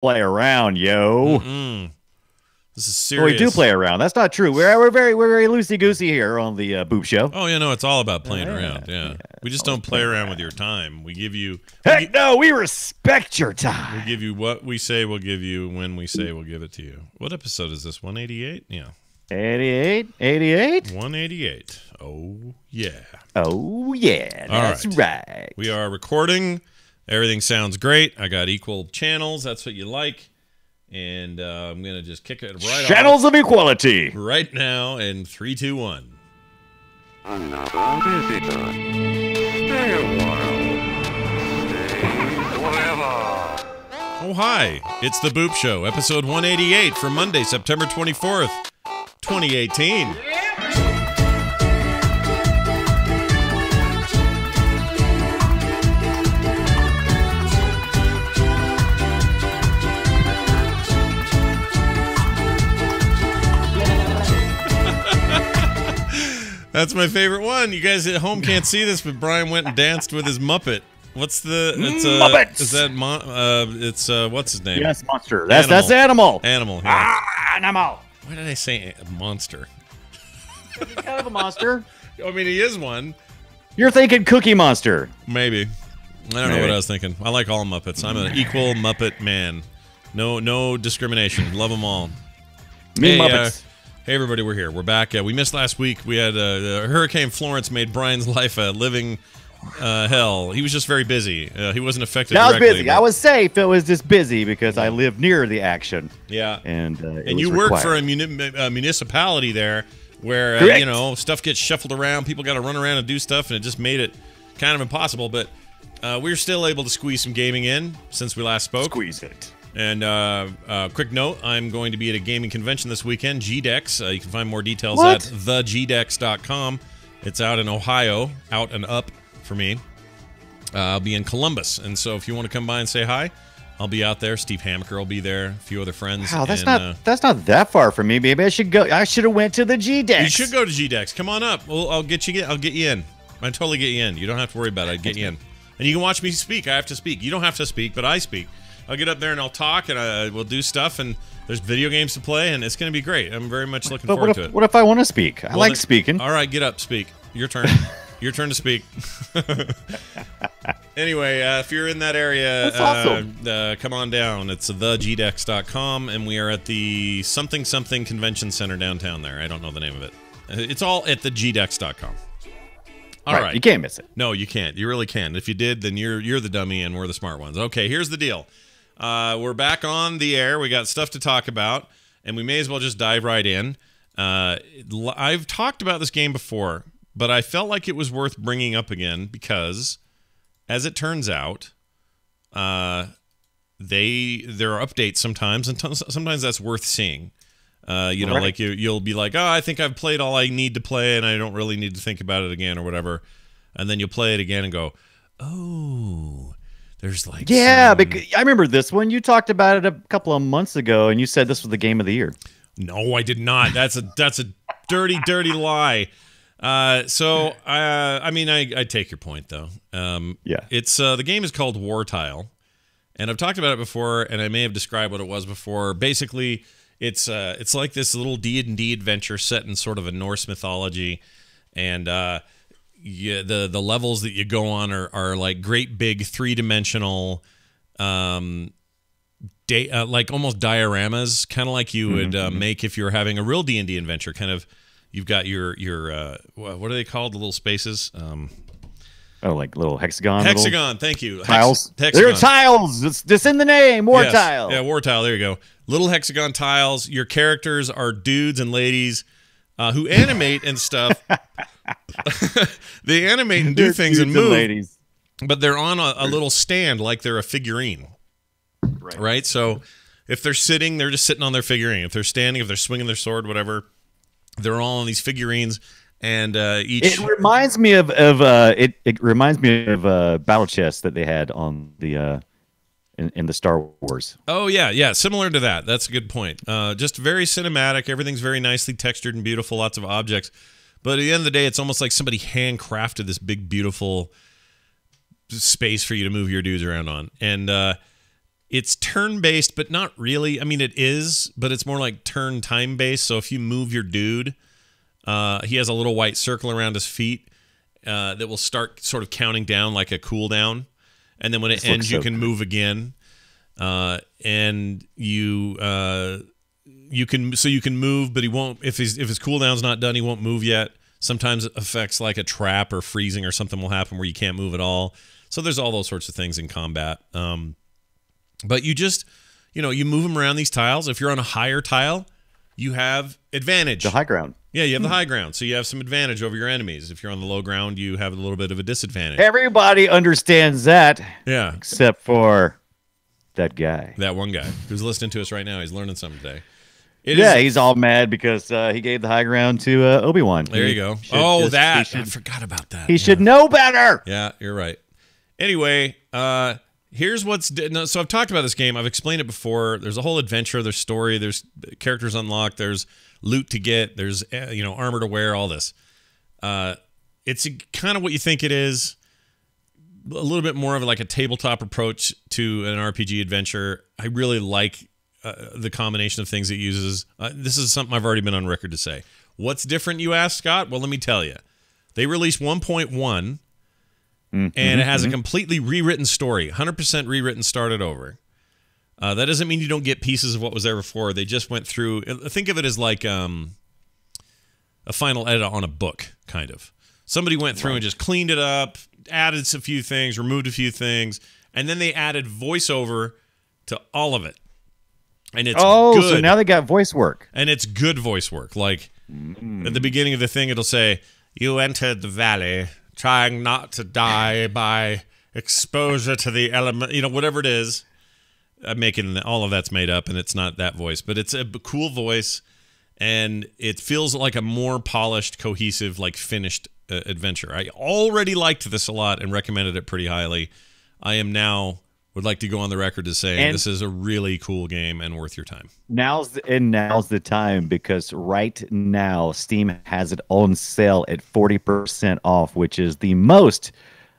play around, yo. This is Well, we serious. do play around. That's not true. We're very loosey goosey here on the Boop Show. Oh, yeah, no, it's all about playing around. Yeah. We just don't play around with your time. We give you. Heck no, we respect your time. We give you what we say we'll give you when we say we'll give it to you. What episode is this? 188? Yeah. 88? 188. Oh, yeah. Oh, yeah. That's right. We are recording. Everything sounds great. I got equal channels. That's what you like. And I'm going to just kick it right Channels off of equality. right now in 3, 2, 1. Another visitor. Stay a while. Stay forever. Oh, hi. It's The Boop Show, episode 188 for Monday, September 24th, 2018. That's my favorite one. You guys at home can't see this, but Brian went and danced with his Muppet. What's the? It's Muppets. Is that it's what's his name? Yes, monster. That's animal. Animal. Yeah. Animal. Why did I say monster? He's kind of a monster. I mean, he is one. You're thinking Cookie Monster. Maybe. I don't know what I was thinking. I like all Muppets. I'm an equal Muppet man. No discrimination. Love them all. Me Muppets. Hey, everybody, we're here. We're back. We missed last week. We had Hurricane Florence made Brian's life a living hell. He was just very busy. He wasn't affected I was directly. busy. But... I was safe. It was just busy because I live near the action. Yeah. And you work for a municipality there where, you know, stuff gets shuffled around. People got to run around and do stuff, and it just made it kind of impossible. But we're still able to squeeze some gaming in since we last spoke. Squeeze it. And quick note, I'm going to be at a gaming convention this weekend, GDEX. You can find more details What? at thegdex.com. It's out in Ohio, out and up for me. I'll be in Columbus, and so if you want to come by and say hi, I'll be out there. Steve Hammaker will be there, a few other friends. Wow, that's not that far from me. Maybe I should go. I should have went to the GDEX. You should go to GDEX. Come on up. I'll get you in. I'll totally get you in. You don't have to worry about it. I'll get you in. And you can watch me speak. I have to speak. You don't have to speak, but I speak. I'll get up there and I'll talk, and we'll do stuff, and there's video games to play, and it's going to be great. I'm very much looking forward to it. What if I want to speak? I like speaking. All right, get up, speak. Your turn. Your turn to speak. Anyway, if you're in that area, That's awesome. come on down. It's thegdex.com, and we are at the something convention center downtown there. I don't know the name of it. It's all at thegdex.com. All right. You can't miss it. No, you can't. You really can't. If you did, then you're the dummy and we're the smart ones. Okay, here's the deal. We're back on the air. We got stuff to talk about, and we may as well just dive right in. I've talked about this game before, but I felt like it was worth bringing up again because, as it turns out, there are updates sometimes, and sometimes that's worth seeing. You know, like you'll be like, oh, I think I've played all I need to play, and I don't really need to think about it again or whatever. And then you'll play it again and go, oh, there's like because I remember this one. You talked about it a couple of months ago, and you said this was the game of the year. No, I did not. That's a dirty lie. I mean, I take your point though. Yeah, it's the game is called War Tile, and I've talked about it before, and I may have described what it was before. Basically, it's like this little D&D adventure set in sort of a Norse mythology, and the levels that you go on are like great big 3-dimensional, like almost dioramas, kind of like you would make if you were having a real D&D adventure. Kind of, you've got your what are they called? The little spaces. Oh, like little hexagon. Thank you. Tiles. Hexagon. They're tiles. It's in the name. War tile. Yeah, war tile. There you go. Little hexagon tiles. Your characters are dudes and ladies who animate and stuff. They animate and do things and move. Ladies. But they're on a little stand like they're a figurine. Right? So if they're sitting, they're just sitting on their figurine. If they're standing, if they're swinging their sword, whatever, they're all on these figurines. And each it reminds me of battle chess that they had on the in the Star Wars. Oh yeah, similar to that. That's a good point. Just very cinematic. Everything's very nicely textured and beautiful. Lots of objects. But at the end of the day, it's almost like somebody handcrafted this big, beautiful space for you to move your dudes around on. And It's turn-based, but not really. I mean, it is, but it's more like turn time-based. So if you move your dude, he has a little white circle around his feet that will start sort of counting down like a cooldown. And then when it ends, you can move again. And you can move, but he won't. If his cooldown's not done, he won't move yet. Sometimes it affects like a trap or freezing or something will happen where you can't move at all. So there's all those sorts of things in combat. But you just, you move them around these tiles. If you're on a higher tile, you have advantage. The high ground. Yeah, you have the high ground. So you have some advantage over your enemies. If you're on the low ground, you have a little bit of a disadvantage. Everybody understands that. Yeah. Except for that guy. That one guy who's listening to us right now. He's learning something today. He's all mad because he gave the high ground to Obi-Wan. There you go. I forgot about that. He should know better. Yeah, you're right. Anyway, here's so I've talked about this game. I've explained it before. There's a whole adventure. There's story. There's characters unlocked. There's loot to get. There's armor to wear. All this. It's kind of what you think it is. A little bit more of like a tabletop approach to an RPG adventure. I really like the combination of things it uses. This is something I've already been on record to say. What's different, you ask, Scott? Well, let me tell you. They released 1.1. And it has a completely rewritten story, 100% rewritten, started over. That doesn't mean you don't get pieces of what was there before. They just went through. Think of it as like a final edit on a book, kind of. Somebody went through and just cleaned it up, added a few things, removed a few things, and then they added voiceover to all of it. And it's good. So now they got voice work. And it's good voice work. Like at the beginning of the thing, it'll say, "You entered the valley, trying not to die by exposure to the element," whatever it is. I'm making all of that's made up, and it's not that voice, but it's a cool voice, and it feels like a more polished, cohesive, like finished adventure. I already liked this a lot and recommended it pretty highly. I am now would like to go on the record to say this is a really cool game and worth your time. Now's the time, because right now Steam has it on sale at 40% off, which is the most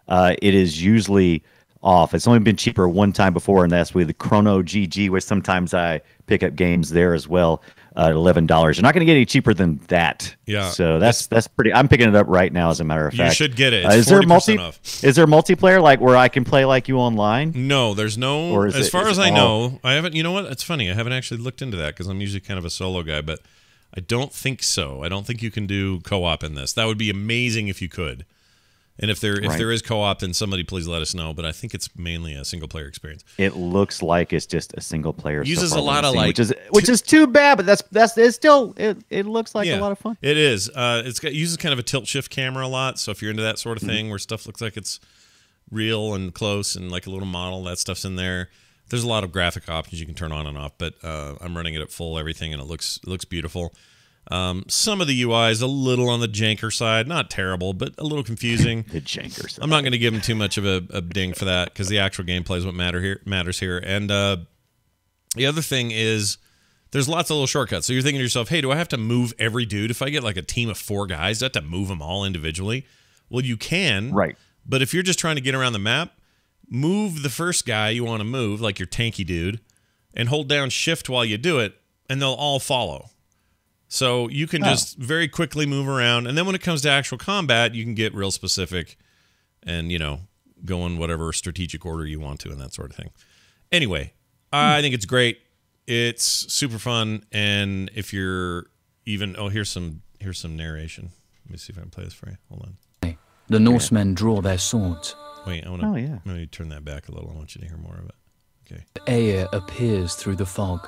it is usually off. It's only been cheaper one time before, and that's with the Chrono GG, which sometimes I pick up games there as well. At $11. You're not going to get any cheaper than that. Yeah. So that's pretty. I'm picking it up right now, as a matter of fact. You should get it. It's 40% off. Is there multiplayer, like where I can play like you online? No, there's no. Or as far as I know, I haven't. You know what? It's funny. I haven't actually looked into that because I'm usually kind of a solo guy, but I don't think so. I don't think you can do co-op in this. That would be amazing if you could. And if there is co-op, then somebody please let us know. But I think it's mainly a single player experience. It looks like it's just a single player. Uses a lot of which is too bad, but it's still it looks like a lot of fun. It is. It uses kind of a tilt shift camera a lot. So if you're into that sort of thing where stuff looks like it's real and close and like a little model, that stuff's in there. There's a lot of graphic options you can turn on and off, but I'm running it at full everything, and it looks beautiful. Some of the UI is a little on the janker side, not terrible, but a little confusing. The janker side. I'm not going to give them too much of a ding for that, because the actual gameplay is what matters here. And the other thing is, there's lots of little shortcuts. So you're thinking to yourself, hey, do I have to move every dude? If I get like a team of 4 guys, do I have to move them all individually? Well, you can. Right. But if you're just trying to get around the map, move the first guy you want to move, like your tanky dude, and hold down shift while you do it, and they'll all follow. So you can just very quickly move around, and then when it comes to actual combat, you can get real specific and, go in whatever strategic order you want to and that sort of thing. Anyway, I think it's great. It's super fun, and if you're even... Oh, here's some narration. Let me see if I can play this for you. Hold on. The Norsemen draw their swords. Wait, I want to turn that back a little. I want you to hear more of it. Okay. Air appears through the fog.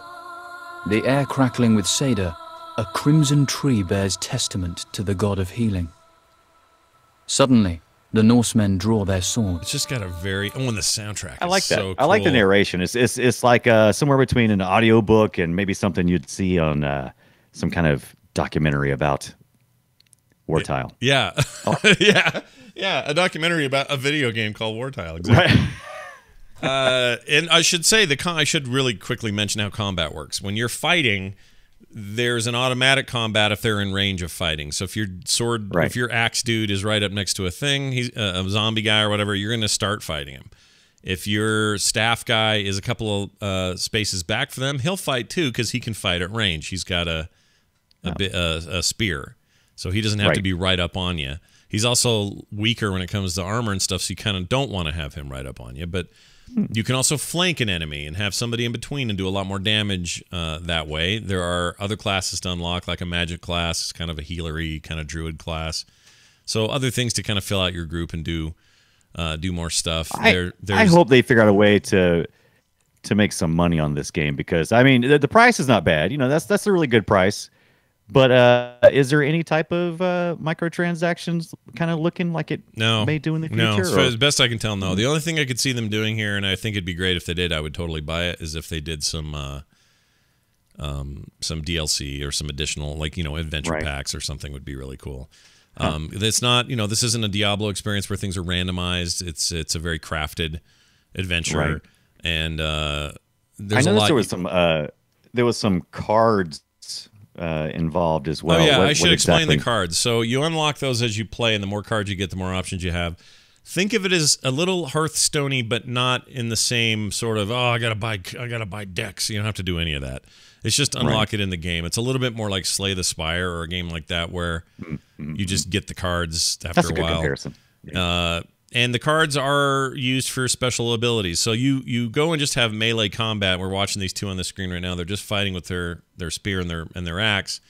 The air crackling with cedar, a crimson tree bears testament to the god of healing. Suddenly, the Norsemen draw their swords. It's just got a very... Oh, and the soundtrack I like is that. so cool. I like the narration. It's like somewhere between an audiobook and maybe something you'd see on some kind of documentary about War Tile. Yeah. Oh. Yeah, a documentary about a video game called War Tile. Exactly. Right. And I should say, I should really quickly mention how combat works. When you're fighting... There's an automatic combat if they're in range of fighting. So if your if your axe dude is right up next to a thing, he's a zombie guy or whatever, you're going to start fighting him. If your staff guy is a couple of spaces back for them, he'll fight too because he can fight at range. He's got a spear, so he doesn't have to be right up on you. He's also weaker when it comes to armor and stuff, so you kind of don't want to have him right up on you. But you can also flank an enemy and have somebody in between and do a lot more damage that way. There are other classes to unlock, like a magic class, kind of a healery kind of druid class. So other things to kind of fill out your group and do more stuff. I hope they figure out a way to make some money on this game, because I mean the price is not bad. You know, that's a really good price. But is there any type of microtransactions kind of looking like it may do in the future? No, as best I can tell, no. The only thing I could see them doing here, and I think it'd be great if they did, I would totally buy it, is if they did some DLC or some additional, like, adventure packs or something would be really cool. It's not, this isn't a Diablo experience where things are randomized. It's a very crafted adventure, and there's a lot. There was some cards involved as well. Oh yeah, I should explain the cards. So you unlock those as you play, and the more cards you get, the more options you have. Think of it as a little Hearthstone-y, but not in the same sort of, I gotta buy decks. You don't have to do any of that. It's just unlock it in the game. It's a little bit more like Slay the Spire or a game like that where you just get the cards after a while. That's a good comparison. Yeah. And the cards are used for special abilities. So you go and just have melee combat. We're watching these two on the screen right now. They're just fighting with their spear and their axe.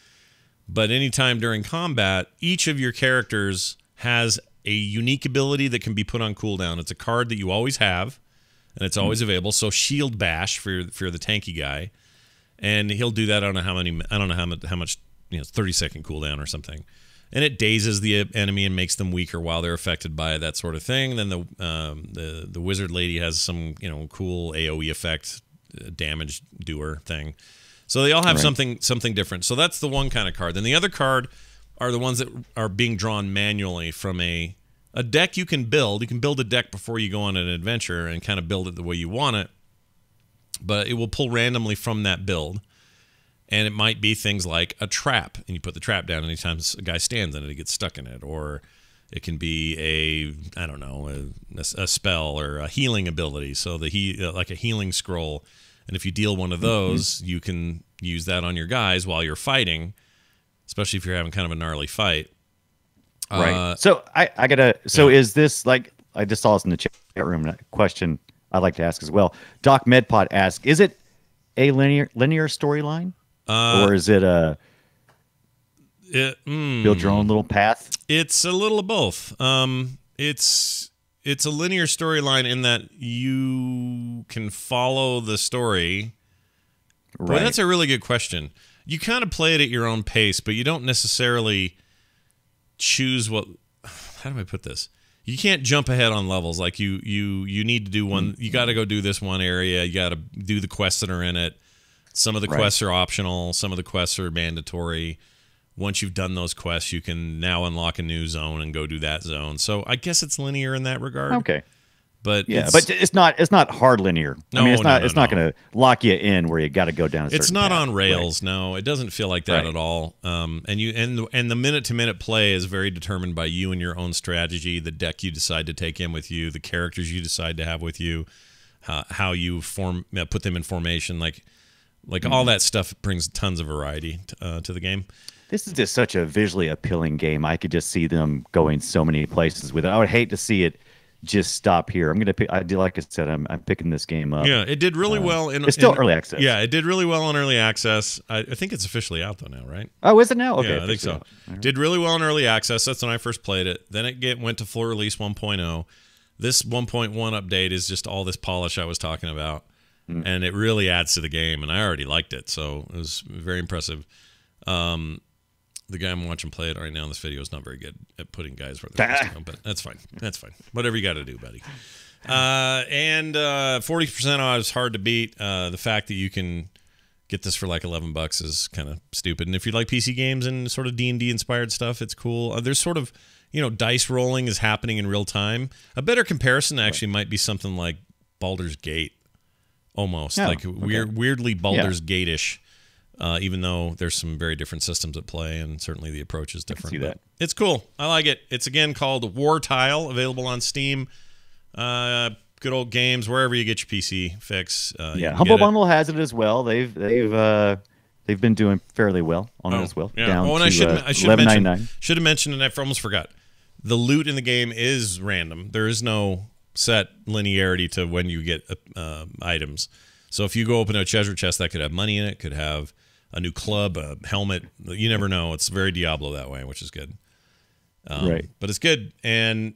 But anytime during combat, each of your characters has a unique ability that can be put on cooldown. It's a card that you always have, and it's always available. So Shield Bash for the tanky guy, and he'll do that. I don't know how much 30-second cooldown or something. And it dazes the enemy and makes them weaker while they're affected by it, that sort of thing. Then the wizard lady has some cool AoE effect, damage doer thing. So they all have something different. So that's the one kind of card. Then the other card are the ones that are being drawn manually from a deck you can build. You can build a deck before you go on an adventure and kind of build it the way you want it. But it will pull randomly from that build. And it might be things like a trap, and you put the trap down anytime a guy stands in it, he gets stuck in it. Or it can be a spell or a healing ability, so like a healing scroll. And if you deal one of those, you can use that on your guys while you're fighting, especially if you're having kind of a gnarly fight. Right. So I gotta. So is this, like, I just saw this in the chat room? A question I'd like to ask as well. Doc Medpot asks, is it a linear storyline? Or is it build your own little path? It's a little of both. It's a linear storyline in that you can follow the story. Boy, that's a really good question. You kind of play it at your own pace, but you don't necessarily choose what. How do I put this? You can't jump ahead on levels. Like you need to do one. You got to go do this one area. You got to do the quests that are in it. Some of the quests are optional. Some of the quests are mandatory. Once you've done those quests, you can now unlock a new zone and go do that zone. So I guess it's linear in that regard. Okay. But but it's not hard linear. No, I mean, it's not going to lock you in where you got to go down a certain It's not path. on rails. No, it doesn't feel like that at all. And the minute-to-minute play is very determined by you and your own strategy, the deck you decide to take in with you, the characters you decide to have with you, how you put them in formation, like all that stuff brings tons of variety to the game. This is just such a visually appealing game. I could just see them going so many places with it. I would hate to see it just stop here. I'm gonna pick. Like I said, I'm picking this game up. Yeah, it did really well. It's still early access. Yeah, it did really well in early access. I think it's officially out though now, right? Oh, is it now? Okay, yeah, I think so. Did really well in early access. That's when I first played it. Then it went to full release 1.0. This 1.1 update is just all this polish I was talking about. And it really adds to the game, and I already liked it, so it was very impressive. The guy I'm watching play it right now in this video is not very good at putting guys where they're supposed to go, but that's fine. That's fine. Whatever you got to do, buddy. And 40% off is hard to beat. The fact that you can get this for like $11 is kind of stupid. And if you like PC games and sort of D&D inspired stuff, it's cool. There's sort of, dice rolling is happening in real time. A better comparison actually might be something like Baldur's Gate. Almost weirdly Baldur's Gate-ish, even though there's some very different systems at play, and certainly the approach is different. I can see that. It's cool. I like it. It's again called War Tile, available on Steam. good old games wherever you get your PC fix. Humble Bundle has it as well. They've been doing fairly well on it as well. Yeah. Down and to I should have mentioned, and I almost forgot. The loot in the game is random. There is no set linearity to when you get items. So if you go open a treasure chest, that could have money in it, could have a new club, a helmet. You never know. It's very Diablo that way, which is good. Right. But it's good. And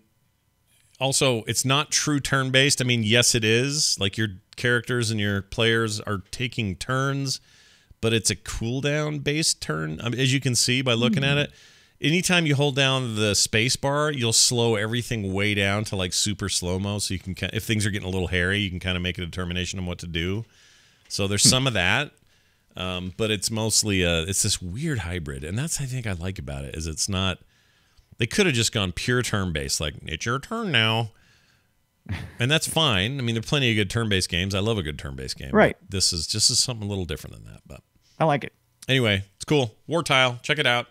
also, it's not true turn-based. I mean, yes, it is. Like, your characters and your players are taking turns, but it's a cooldown-based turn. I mean, as you can see by looking at it, anytime you hold down the space bar, you'll slow everything way down to, like, super slow-mo, so you can, if things are getting a little hairy, you can kind of make a determination on what to do. So there's some of that, but it's mostly it's this weird hybrid, and that's, I think, I like about it, is it's not... They could have just gone pure turn-based, like, it's your turn now. And that's fine. I mean, there are plenty of good turn-based games. I love a good turn-based game. Right. This is just something a little different than that. But I like it. Anyway, it's cool. War Tile. Check it out.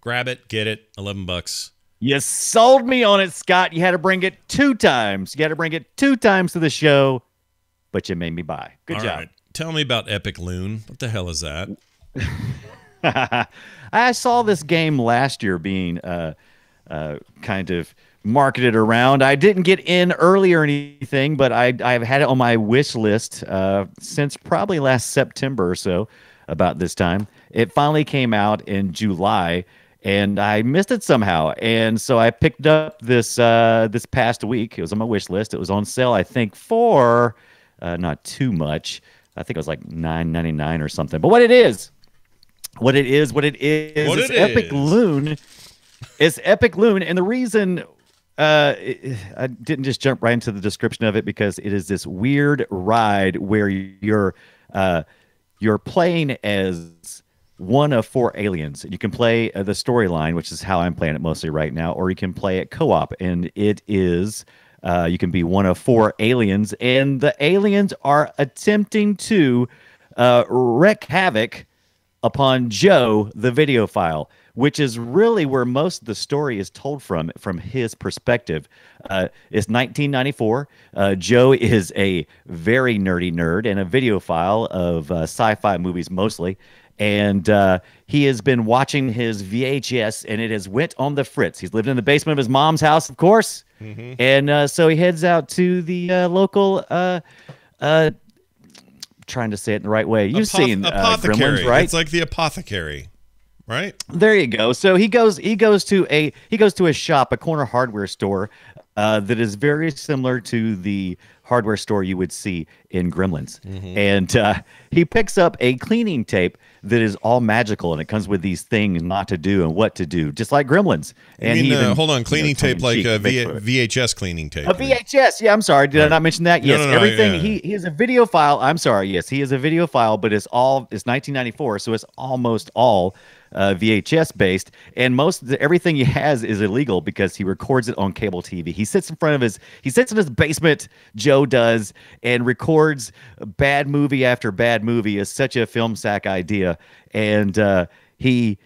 Grab it. Get it. $11. You sold me on it, Scott. You had to bring it 2 times. You had to bring it 2 times to the show, but you made me buy. Good job. Right. Tell me about Epic Loon. What the hell is that? I saw this game last year being... kind of marketed around. I didn't get in early or anything, but I've had it on my wish list since probably last September or so, about this time. It finally came out in July, and I missed it somehow. And so I picked up this past week. It was on my wish list. It was on sale, I think, for not too much. I think it was like $9.99 or something. But what it is, it's Epic Loon. It's Epic Loon, and the reason I didn't just jump right into the description of it, because it is this weird ride where you're playing as one of 4 aliens. You can play the storyline, which is how I'm playing it mostly right now, or you can play it co-op, and it is you can be one of 4 aliens, and the aliens are attempting to wreak havoc upon Joe, the video file, which is really where most of the story is told from his perspective. It's 1994. Joe is a very nerdy nerd and a videophile of sci-fi movies mostly. And he has been watching his VHS, and it has went on the fritz. He's lived in the basement of his mom's house, of course. Mm-hmm. And so he heads out to the local... trying to say it in the right way. You've seen Gremlins, right? It's like the apothecary, right? There you go. So he goes to a shop, a corner hardware store that is very similar to the hardware store you would see in Gremlins. Mm-hmm. And he picks up a cleaning tape that is all magical, and it comes with these things not to do and what to do, just like Gremlins. And hold on, cleaning tape like a VHS cleaning tape. A VHS, yeah, I'm sorry. Did I not mention that? Yes, everything. Yeah. He is a video file. I'm sorry, yes, he is a video file, but it's 1994, so it's almost all VHS based, and everything he has is illegal because he records it on cable TV. He sits in his basement, Joe does, and records bad movie after bad movie. Is such a film sack idea, and he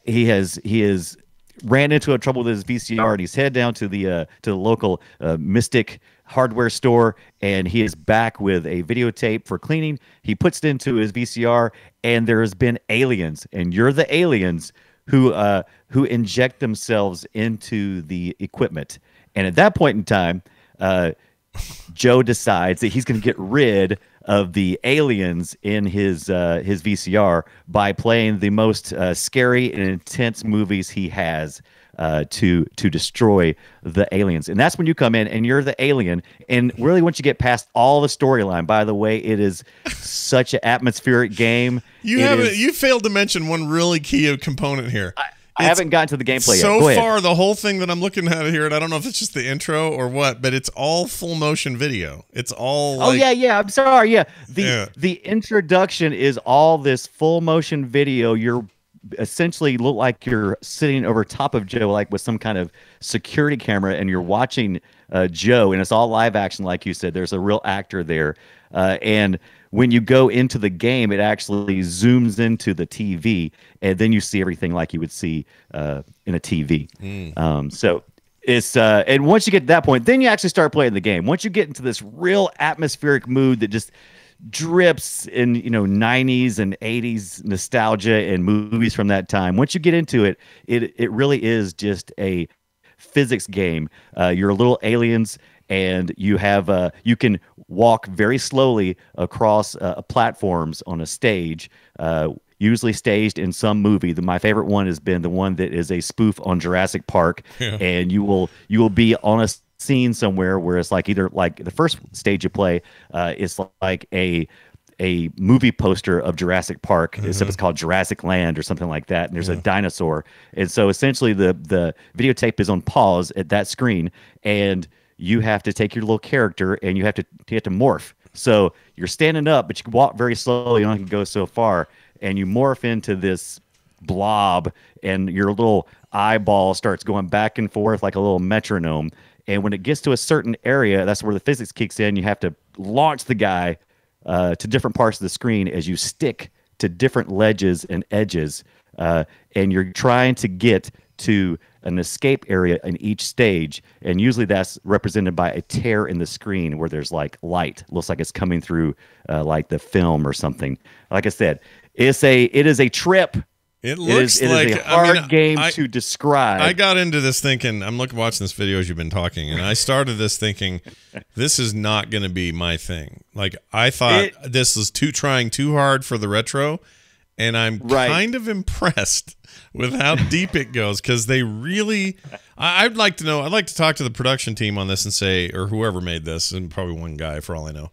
has ran into a trouble with his VCR, and he's headed down to the local Mystic hardware store, and he is back with a videotape for cleaning. He puts it into his VCR, and there has been aliens, and you're the aliens who inject themselves into the equipment. And at that point in time, Joe decides that he's going to get rid of the aliens in his VCR by playing the most scary and intense movies he has to destroy the aliens. And that's when you come in and you're the alien. And really, once you get past all the storyline, by the way, it is such an atmospheric game. You failed to mention one really key component here. I haven't gotten to the gameplay yet. So far, the whole thing that I'm looking at here, and I don't know if it's just the intro or what, but it's all full motion video. It's all I'm sorry. Yeah. The introduction is all this full motion video. You're essentially look like you're sitting over top of Joe, like with some kind of security camera, and you're watching Joe, and it's all live action, like you said. There's a real actor there, and when you go into the game, it actually zooms into the TV, and then you see everything like you would see in a TV. So It's and once you get to that point, then you actually start playing the game. Once you get into this real atmospheric mood that just drips in 90s and 80s nostalgia and movies from that time. Once you get into it, it really is just a physics game. You're little aliens, and you can walk very slowly across platforms on a stage, usually staged in some movie. My favorite one has been the one that is a spoof on Jurassic Park, and you will be on a scene somewhere where it's like either like the first stage you play, it's like a movie poster of Jurassic Park, except it's called Jurassic Land or something like that. And there's a dinosaur. And so essentially the videotape is on pause at that screen, and you have to take your little character and you have to morph. So you're standing up, but you can walk very slowly. You only can go so far, and you morph into this blob, and your little eyeball starts going back and forth like a little metronome. And when it gets to a certain area, that's where the physics kicks in. You have to launch the guy to different parts of the screen as you stick to different ledges and edges. And you're trying to get to an escape area in each stage. And usually that's represented by a tear in the screen where there's like light. Looks like it's coming through like the film or something. Like I said, it is a trip. It looks like a hard game to describe. I got into this thinking, I'm watching this video as you've been talking, and I started this thinking, this is not going to be my thing. Like, I thought this was trying too hard for the retro, and I'm kind of impressed with how deep it goes, because they really, I'd like to know, I'd like to talk to the production team on this and say, or whoever made this, and probably one guy for all I know,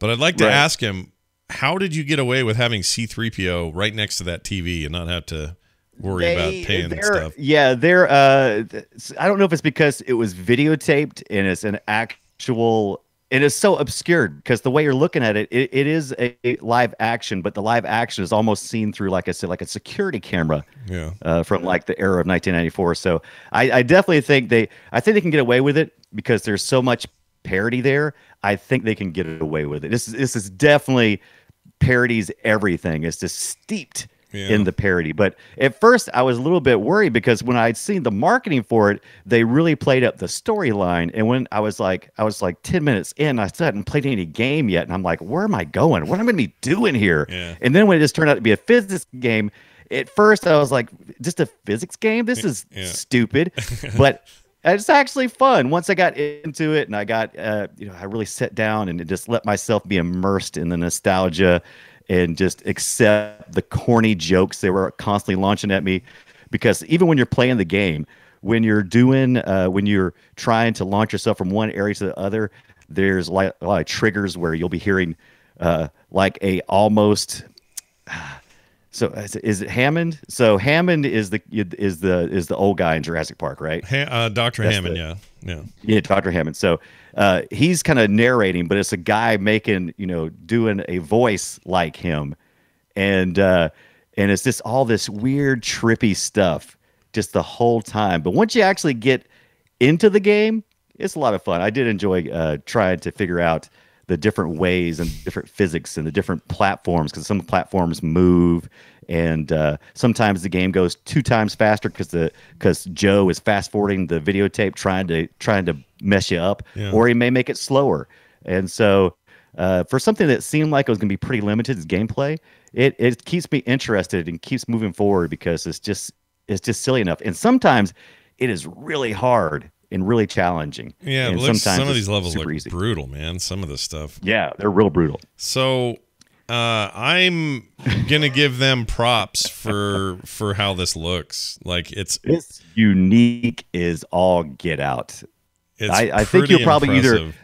but I'd like to ask him, how did you get away with having C-3PO right next to that TV and not have to worry about paying stuff? Yeah, I don't know if it's because it was videotaped and it's an actual, and it's so obscured because the way you're looking at it, it is a live action, but the live action is almost seen through, like I said, like a security camera from like the era of 1994. So I definitely think they can get away with it because there's so much parody there. I think they can get away with it. This is definitely parodies everything. It's just steeped in the parody. But at first I was a little bit worried because when I'd seen the marketing for it, they really played up the storyline. And when I was like 10 minutes in, I still hadn't played any game yet. And I'm like, where am I going? What am I going to be doing here? Yeah. And then when it just turned out to be a physics game, at first I was like, just a physics game? This is stupid. But it's actually fun. Once I got into it and I got, I really sat down and just let myself be immersed in the nostalgia and just accept the corny jokes they were constantly launching at me. Because even when you're playing the game, when you're trying to launch yourself from one area to the other, there's like a lot of triggers where you'll be hearing like a almost. So is it Hammond? So Hammond is the old guy in Jurassic Park, right? Dr. Hammond, yeah, Dr. Hammond. So he's kind of narrating, but it's a guy making, doing a voice like him, and it's just all this weird, trippy stuff just the whole time. But once you actually get into the game, it's a lot of fun. I did enjoy trying to figure out the different ways and different physics and the different platforms, because some platforms move, and sometimes the game goes 2 times faster because Joe is fast forwarding the videotape trying to mess you up, or he may make it slower. And so for something that seemed like it was going to be pretty limited as gameplay, it keeps me interested and keeps moving forward because it's just silly enough. And sometimes it is really hard and really challenging. Yeah, and sometimes some of these levels look brutal, man. Some of this stuff. Yeah, they're real brutal. So I'm gonna give them props for how this looks. Like it's unique as all get out. I think you'll probably impressive.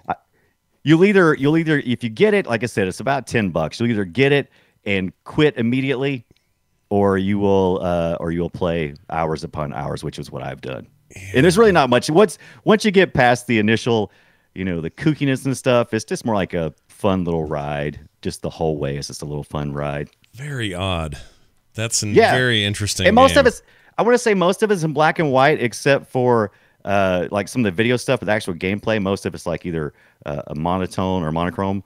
you'll either if you get it, like I said, it's about $10. You'll either get it and quit immediately, or you will play hours upon hours, which is what I've done. And there's really not much. Once you get past the initial, the kookiness and stuff, it's just more like a fun little ride. Just the whole way, it's just a little fun ride. Very odd. That's very interesting. And most of it's, I want to say most of it's in black and white, except for like some of the video stuff, but the actual gameplay, most of it's like either a monotone or monochrome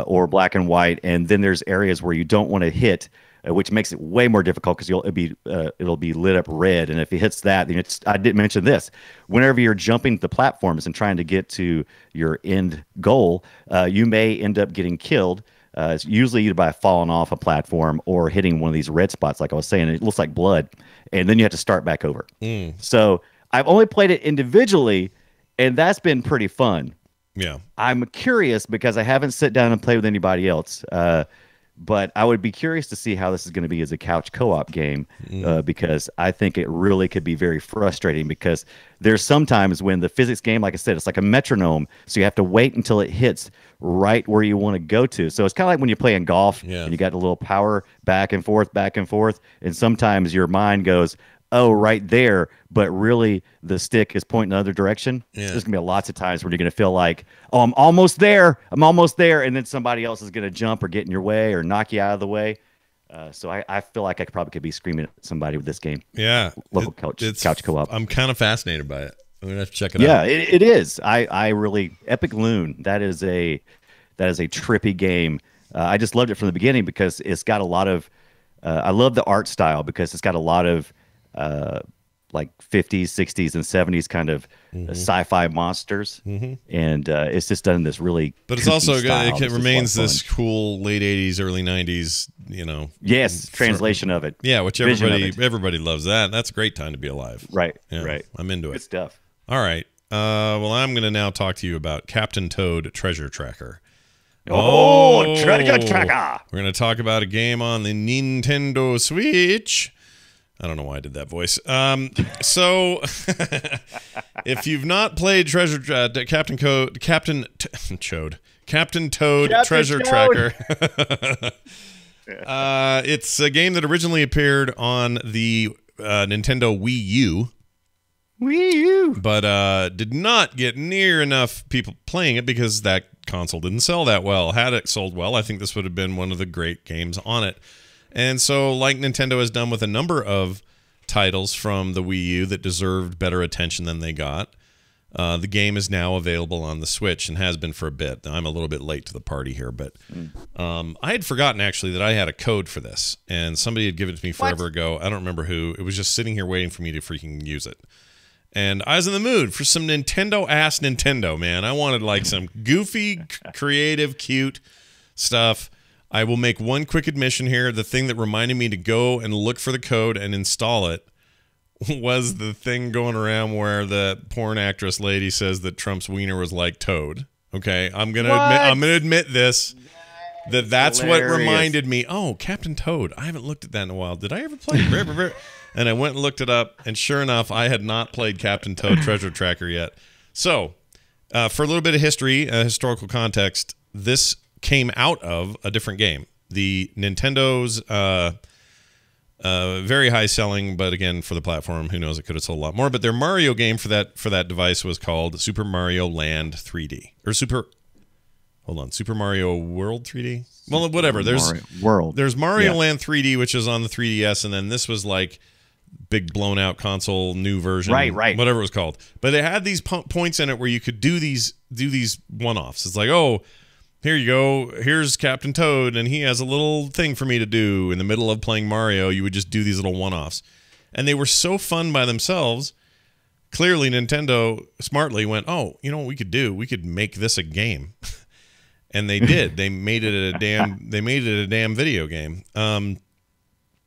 or black and white. And then there's areas where you don't want to hit, which makes it way more difficult because it'll be lit up red. And if it hits that, then I didn't mention this. Whenever you're jumping the platforms and trying to get to your end goal, you may end up getting killed. It's usually either by falling off a platform or hitting one of these red spots, like I was saying. It looks like blood, and then you have to start back over. So I've only played it individually, and that's been pretty fun. Yeah. I'm curious because I haven't sat down and played with anybody else. But I would be curious to see how this is going to be as a couch co-op game because I think it really could be very frustrating because there's sometimes when the physics game, like I said, it's like a metronome. So you have to wait until it hits right where you want to go to. So it's kind of like when you're playing golf and you got a little power back and forth. And sometimes your mind goes, oh, right there, but really the stick is pointing the other direction. There's going to be lots of times when you're going to feel like, oh, I'm almost there, and then somebody else is going to jump or get in your way or knock you out of the way. So I feel like I probably could be screaming at somebody with this game. Yeah. Local couch co-op. I'm kind of fascinated by it. I'm going to have to check it out. Yeah, it is. I really, Epic Loon, that is a trippy game. I just loved it from the beginning because it's got a lot of, I love the art style because it's got a lot of, like 50s, 60s, and 70s kind of sci-fi monsters, and it's just done in this really. But it's also it remains this cool late 80s, early 90s, Yes, translation of it. Yeah, which everybody loves that. That's a great time to be alive. Right, yeah, right. I'm into it. Good stuff. All right. Well, I'm going to now talk to you about Captain Toad Treasure Tracker. Treasure Tracker! We're going to talk about a game on the Nintendo Switch. I don't know why I did that voice. So, if you've not played Captain Toad Treasure Tracker, it's a game that originally appeared on the Nintendo Wii U, but did not get near enough people playing it because that console didn't sell that well. Had it sold well, I think this would have been one of the great games on it. And so, like Nintendo has done with a number of titles from the Wii U that deserved better attention than they got, the game is now available on the Switch and has been for a bit. I'm a little bit late to the party here, but I had forgotten, actually, that I had a code for this, and somebody had given it to me forever ago. I don't remember who. It was just sitting here waiting for me to freaking use it. And I was in the mood for some Nintendo, man. I wanted, like, some goofy, creative, cute stuff. I will make one quick admission here. The thing that reminded me to go and look for the code and install it was the thing going around where the porn actress lady says that Trump's wiener was like Toad. Okay, I'm gonna admit this. That's hilarious. What reminded me. Oh, Captain Toad. I haven't looked at that in a while. Did I ever play it? And I went and looked it up, and sure enough, I had not played Captain Toad Treasure Tracker yet. So, for a little bit of history, historical context, this came out of a different game. The Nintendo's very high selling, but again, for the platform, who knows, it could have sold a lot more. But their Mario game for that device was called Super Mario Land 3D. Or Super Mario World 3D? Well, whatever. There's Mario Land 3D, which is on the 3DS, and then this was like big blown out console, new version, right, whatever it was called. But it had these points in it where you could do these one-offs. It's like, oh, here you go. Here's Captain Toad, and he has a little thing for me to do. In the middle of playing Mario, you would just do these little one-offs. And they were so fun by themselves. Clearly, Nintendo smartly went, oh, you know what we could do? We could make this a game. And they did. They made it a damn video game. And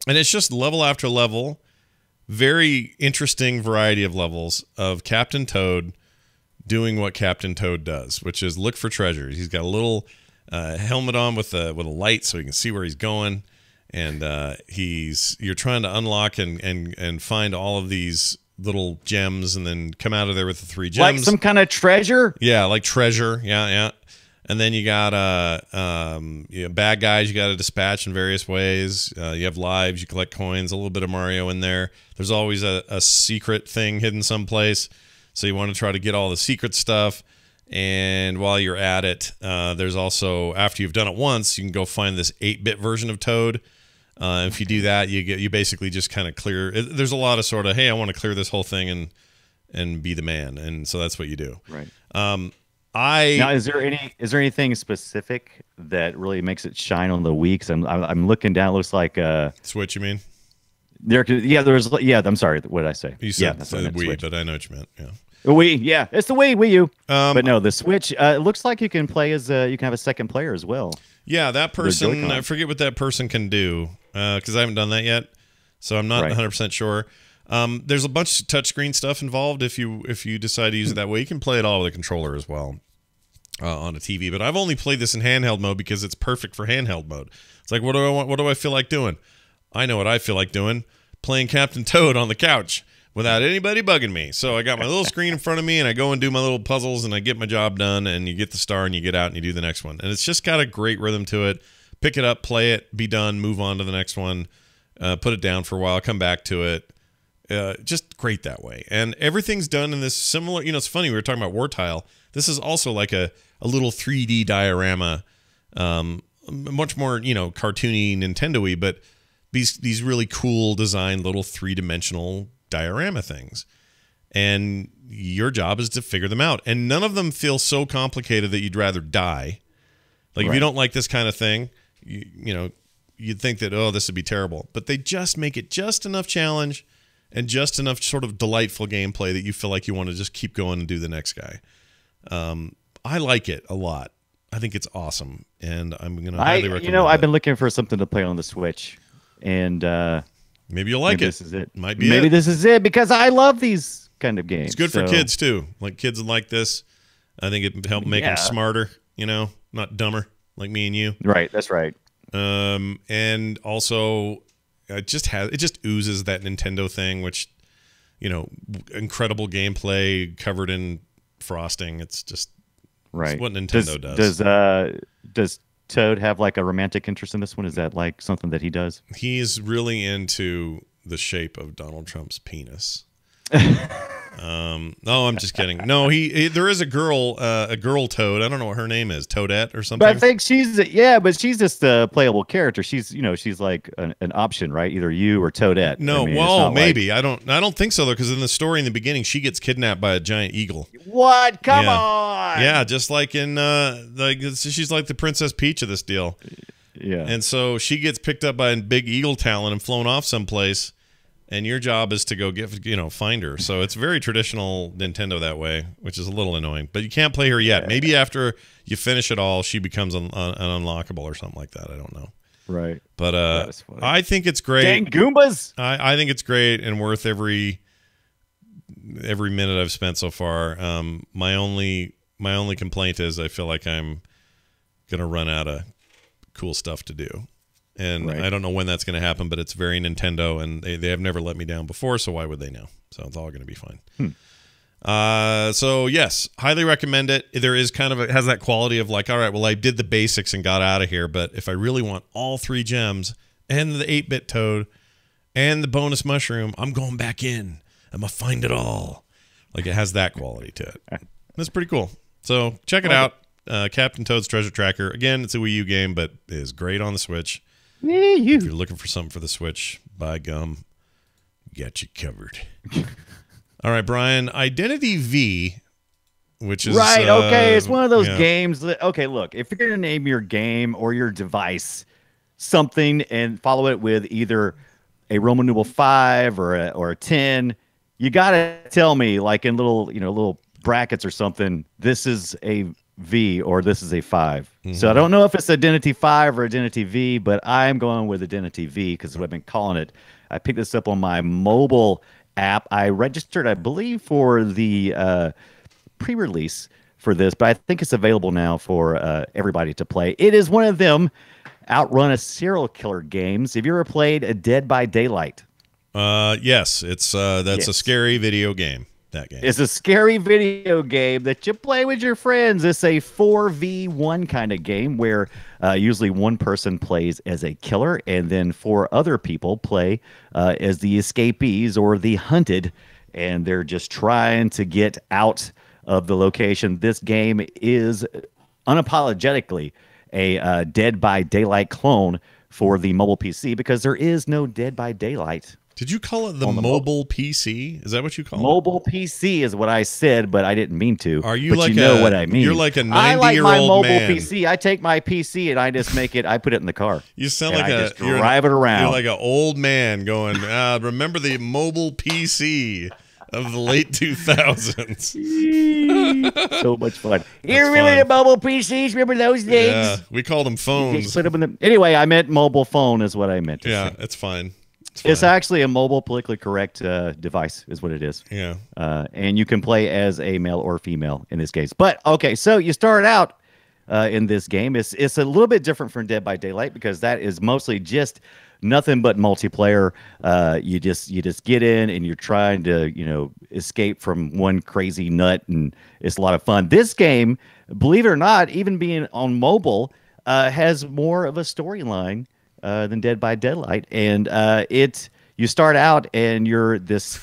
it's just level after level, very interesting variety of levels of Captain Toad doing what Captain Toad does, which is look for treasures. He's got a little helmet on with a light so he can see where he's going, and you're trying to unlock and find all of these little gems, and then come out of there with the 3 gems. Like some kind of treasure? Yeah, like treasure. Yeah. And then you got bad guys you got to dispatch in various ways. You have lives, you collect coins, a little bit of Mario in there. There's always a secret thing hidden someplace. So you want to try to get all the secret stuff, and while you're at it, there's also, after you've done it once, you can go find this 8-bit version of Toad. If you do that, you basically just kind of clear. There's a lot of sort of, hey, I want to clear this whole thing and be the man. And so that's what you do. Right. Now, is there anything specific that really makes it shine on the Wii? 'Cause I'm looking down. It looks like Switch, you mean? I'm sorry. What did I say? You said that's the what I meant, Wii, Switch. but I know what you meant. Yeah. The Wii, yeah, it's the Wii U. But no, the Switch. It looks like you can play as you can have a second player as well. Yeah, that person. I forget what that person can do because I haven't done that yet, so I'm not 100% sure. There's a bunch of touchscreen stuff involved. If you decide to use it that way, you can play it all with a controller as well on a TV. But I've only played this in handheld mode because it's perfect for handheld mode. It's like, what do I want? What do I feel like doing? I know what I feel like doing: playing Captain Toad on the couch without anybody bugging me. So I got my little screen in front of me, and I go and do my little puzzles, and I get my job done, and you get the star, and you get out, and you do the next one. And it's just got a great rhythm to it. Pick it up, play it, be done, move on to the next one, put it down for a while, come back to it. Just great that way. And everything's done in this similar, it's funny, we were talking about War Tile. This is also like a little 3D diorama, much more, cartoony, Nintendo-y, but these really cool designed little three-dimensional diorama things. And your job is to figure them out. And none of them feel so complicated that you'd rather die. Like, if you don't like this kind of thing, you'd think that, oh, this would be terrible. But they just make it just enough challenge and just enough sort of delightful gameplay that you feel like you want to just keep going and do the next guy. I like it a lot. I think it's awesome, and I'm going to highly recommend it. I've been looking for something to play on the Switch, and maybe you'll like it. This is it. Maybe this is it, because I love these kind of games. It's good for kids, too. Like, kids like this. I think it helped make them smarter, not dumber like me and you. Right, that's right. And also, it just oozes that Nintendo thing, which, incredible gameplay covered in frosting. It's just it's what Nintendo does. Does Toad have like a romantic interest in this one? Is that like something that he does? He's really into the shape of Donald Trump's penis. No, I'm just kidding. No, there is a girl Toad. I don't know what her name is, Toadette or something. But I think but she's just a playable character. She's she's like an option, right? Either you or Toadette. No, maybe I don't think so though, because in the story in the beginning, she gets kidnapped by a giant eagle. What? Come on. Yeah, just like in she's like the Princess Peach of this deal. Yeah. And so she gets picked up by a big eagle talon and flown off someplace. And your job is to go find her. So it's very traditional Nintendo that way, which is a little annoying. But you can't play her yet. Yeah. Maybe after you finish it all, she becomes an unlockable or something like that. I don't know. Right. But I think it's great. Dang Goombas! I think it's great and worth every minute I've spent so far. My only complaint is I feel like I'm gonna run out of cool stuff to do. And I don't know when that's going to happen, but it's very Nintendo, and they have never let me down before, so why would they now? So it's all going to be fine. So, yes, highly recommend it. There is it has that quality of like, all right, well, I did the basics and got out of here, but if I really want all 3 gems and the 8-bit Toad and the bonus mushroom, I'm going back in. I'm going to find it all. Like, it has that quality to it. That's pretty cool. So check it out. Captain Toad's Treasure Tracker. Again, it's a Wii U game, but it is great on the Switch. If you're looking for something for the Switch, by gum, got you covered. All right, Brian, Identity V, which is... Right, okay, it's one of those games that... Okay, look, if you're going to name your game or your device something and follow it with either a Roman numeral 5 or a 10, you got to tell me, like in little brackets or something, this is a V or this is a 5. So I don't know if it's Identity 5 or Identity V, but I'm going with Identity V because I've been calling it. I picked this up on my mobile app. I registered, I believe, for the pre-release for this, but I think it's available now for everybody to play. It is one of them outrun a serial killer games. Have you ever played a Dead by Daylight? Yes, it's that's a scary video game. That game. It's a scary video game that you play with your friends. It's a 4v1 kind of game where usually one person plays as a killer and then 4 other people play as the escapees or the hunted, and they're just trying to get out of the location. This game is unapologetically a Dead by Daylight clone for the mobile PC because there is no Dead by Daylight Did you call it the mobile PC? Is that what you call it? Mobile PC is what I said, but I didn't mean to. Are you but like you know what I mean? You're like a 90-year-old I like my mobile man. PC. I take my PC and I just make it. I put it in the car. You sound like just drive it around. You're like an old man going. Remember the mobile PC of the late 2000s. So much fun. You remember the mobile PCs? Remember those days? Yeah, we called them phones. Put them in the, anyway, I meant mobile phone is what I meant to say. It's fine. It's actually a mobile politically correct device is what it is. Yeah. And you can play as a male or female in this case. But, okay, so you start out in this game. It's a little bit different from Dead by Daylight because that is mostly just nothing but multiplayer. You just get in and you're trying to, escape from one crazy nut, and it's a lot of fun. This game, believe it or not, even being on mobile, has more of a storyline than Dead by Daylight, and you start out and you're this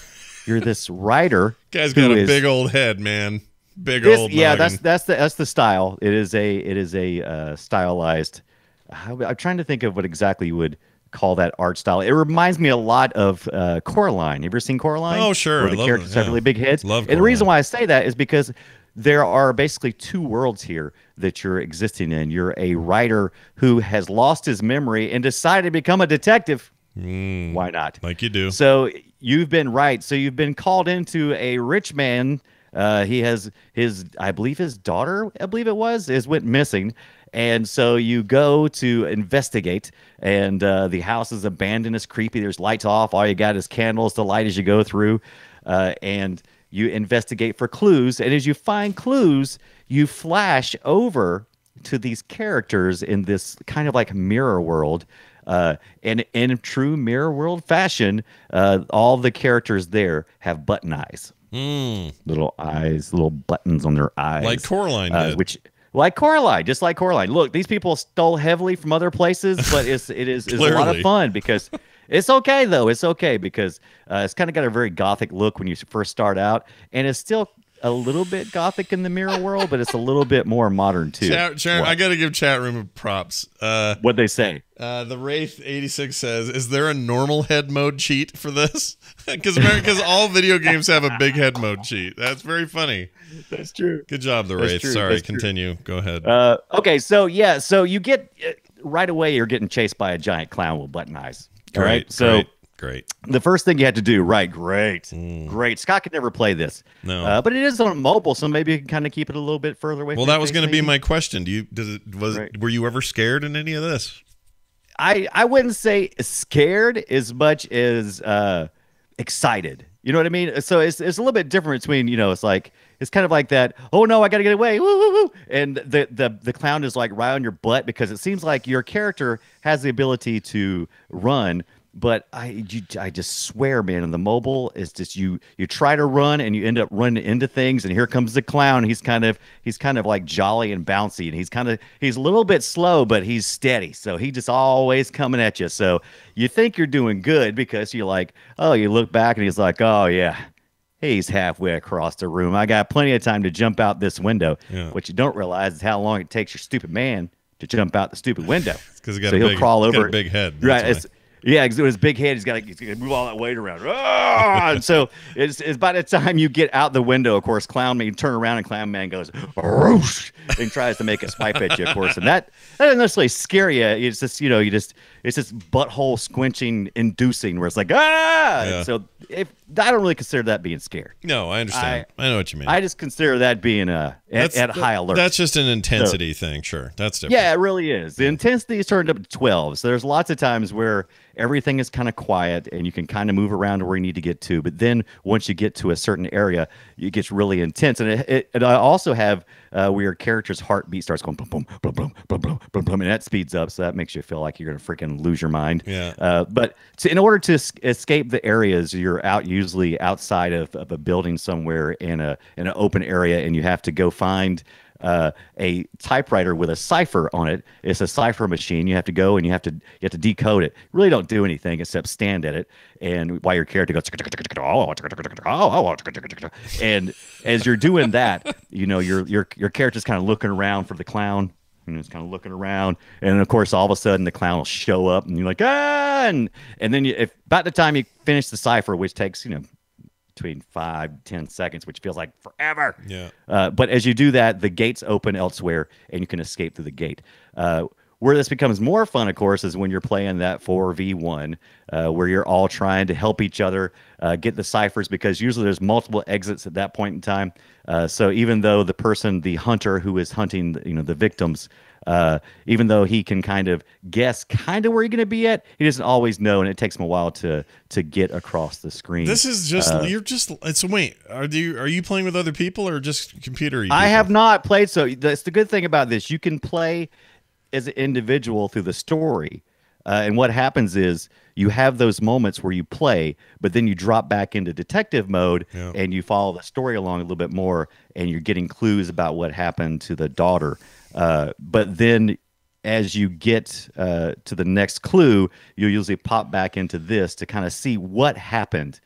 writer. Guy's got a big old head, man. Big old. Yeah, noggin. that's the style. It is a stylized. I'm trying to think of what exactly you would call that art style. It reminds me a lot of Coraline. You ever seen Coraline? Oh, sure. Where the characters have really big heads. Love and the reason why I say that is because there are basically two worlds here that you're existing in. You're a writer who has lost his memory and decided to become a detective. Why not? Like you do. So you've been right. So you've been called into a rich man. He has I believe his daughter, went missing. And so you go to investigate, and the house is abandoned. It's creepy. There's lights off. All you got is candles to light as you go through. And you investigate for clues. And as you find clues, you flash over to these characters in this kind of like mirror world. And in true mirror world fashion, all the characters there have button eyes. Little eyes, little buttons on their eyes. Like Coraline did. Like Coraline, just like Coraline. Look, these people stole heavily from other places, but it is a lot of fun because it's okay, though. It's okay because it's kind of got a very gothic look when you first start out, and it's still a little bit gothic in the mirror world, but it's a little bit more modern, too. I got to give chat room props. What'd they say? The Wraith86 says, is there a normal head mode cheat for this? Because all video games have a big head mode cheat. That's very funny. That's true. Good job, the Wraith. Sorry, continue. Go ahead. Okay, so you get right away you're getting chased by a giant clown with button eyes. All right, so great. The first thing you have to do, great. Scott could never play this. No, but it is on mobile, so maybe you can kind of keep it a little bit further away. Well, that was going to be my question. Were you ever scared in any of this? I wouldn't say scared as much as excited. You know what I mean? So it's a little bit different between, it's kind of like that, oh no, I gotta get away, woo, woo, woo. And the clown is like right on your butt because it seems like your character has the ability to run, but I just swear, man, in the mobile, it's just you try to run and you end up running into things, and here comes the clown. He's kind of like jolly and bouncy, and he's a little bit slow, but he's steady. So he just always coming at you. So you think you're doing good because you're like, oh, you look back and he's like, oh yeah, he's halfway across the room. I got plenty of time to jump out this window. Yeah. What you don't realize is how long it takes your stupid man to jump out the stupid window. Because he'll crawl over. Got a big head. Right. Yeah, with his big head, he's got to move all that weight around. And so it's by the time you get out the window, of course, Clown Man, you turn around and Clown Man goes, "Roosh," and tries to make a swipe at you, of course. And that doesn't necessarily scare you. It's just, it's just butthole squinching inducing where it's like, ah! Yeah. So I don't really consider that being scared. No, I understand. I know what you mean. I just consider that being at high alert. That's just an intensity thing. Sure. That's different. Yeah, it really is. The intensity is turned up to 12. So there's lots of times where everything is kind of quiet and you can kind of move around to where you need to get to. But then once you get to a certain area, it gets really intense. And I also have where your character's heartbeat starts going boom, boom, boom, boom, boom, boom, boom, boom, and that speeds up. So that makes you feel like you're going to freaking lose your mind. Yeah. But in order to escape the areas, you're usually outside of a building somewhere in an open area, and you have to go find a typewriter with a cipher on it. It's a cipher machine. You have to go and you have to decode it. Really don't do anything except stand at it, and while your character goes, and as you're doing that, your character's kind of looking around for the clown. and it's kind of looking around, and of course, all of a sudden, the clown will show up, and you're like, ah, and then if about the time you finish the cipher, which takes between 5-10 seconds, which feels like forever. Yeah. But as you do that, the gates open elsewhere, and you can escape through the gate. Where this becomes more fun, of course, is when you're playing that 4v1, where you're all trying to help each other get the ciphers, because usually there's multiple exits at that point in time. So even though the hunter who is hunting, the victims, even though he can kind of guess where you're going to be at, he doesn't always know, and it takes him a while to get across the screen. This is just So wait, are you playing with other people or just computer? I have not played. So that's the good thing about this. You can play as an individual through the story. And what happens is you have those moments where you play, but then you drop back into detective mode and you follow the story along a little bit more, and you're getting clues about what happened to the daughter. But then as you get to the next clue, you'll usually pop back into this to kind of see what happened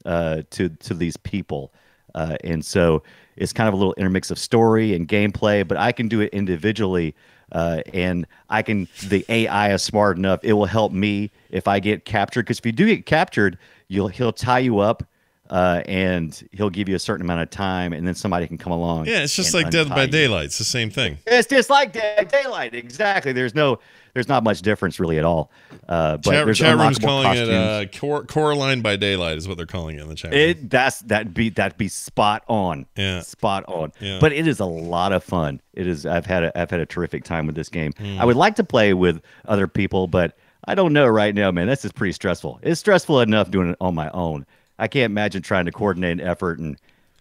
to these people. And so it's kind of a little intermix of story and gameplay, but I can do it individually. And the AI is smart enough. It will help me if I get captured. Because if you do get captured, he'll tie you up, and he'll give you a certain amount of time, and then somebody can come along. Yeah, it's just like Dead by Daylight. It's the same thing. It's just like Dead by Daylight. Exactly. There's not much difference really at all. But there's chat room's calling costumes. it Coraline by Daylight is what they're calling it in the chat room. That'd be spot on. Yeah. Spot on. Yeah. But it is a lot of fun. It is. I've had a terrific time with this game. I would like to play with other people, but I don't know right now, man. This is pretty stressful. It's stressful enough doing it on my own. I can't imagine trying to coordinate an effort and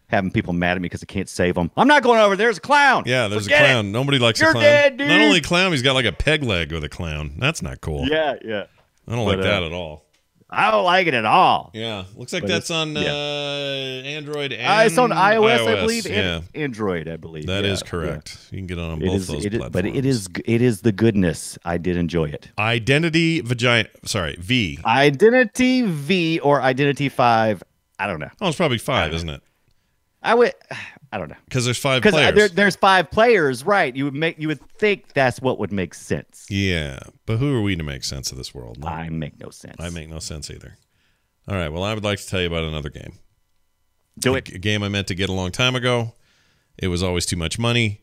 having people mad at me because I can't save them. I'm not going over there. There's a clown. Yeah, there's Forget a clown. it. Nobody likes You're a clown. dead, dude. Not only a clown, he's got like a peg leg with a clown. That's not cool. Yeah. I don't like that at all. I don't like it at all. Yeah, looks like that's on Android and it's on iOS, I believe, yeah. and Android, I believe. That is correct. Yeah. You can get it on both those platforms. But it is the goodness. I did enjoy it. Identity V. Identity V or Identity 5. I don't know. Oh, it's probably 5, isn't it? I don't know. Because there's 5 players. Because there's 5 players, right? You would think that's what would make sense. Yeah, but who are we to make sense of this world? No. I make no sense. I make no sense either. All right, well, I would like to tell you about another game. Do it. A game I meant to get a long time ago. It was always too much money.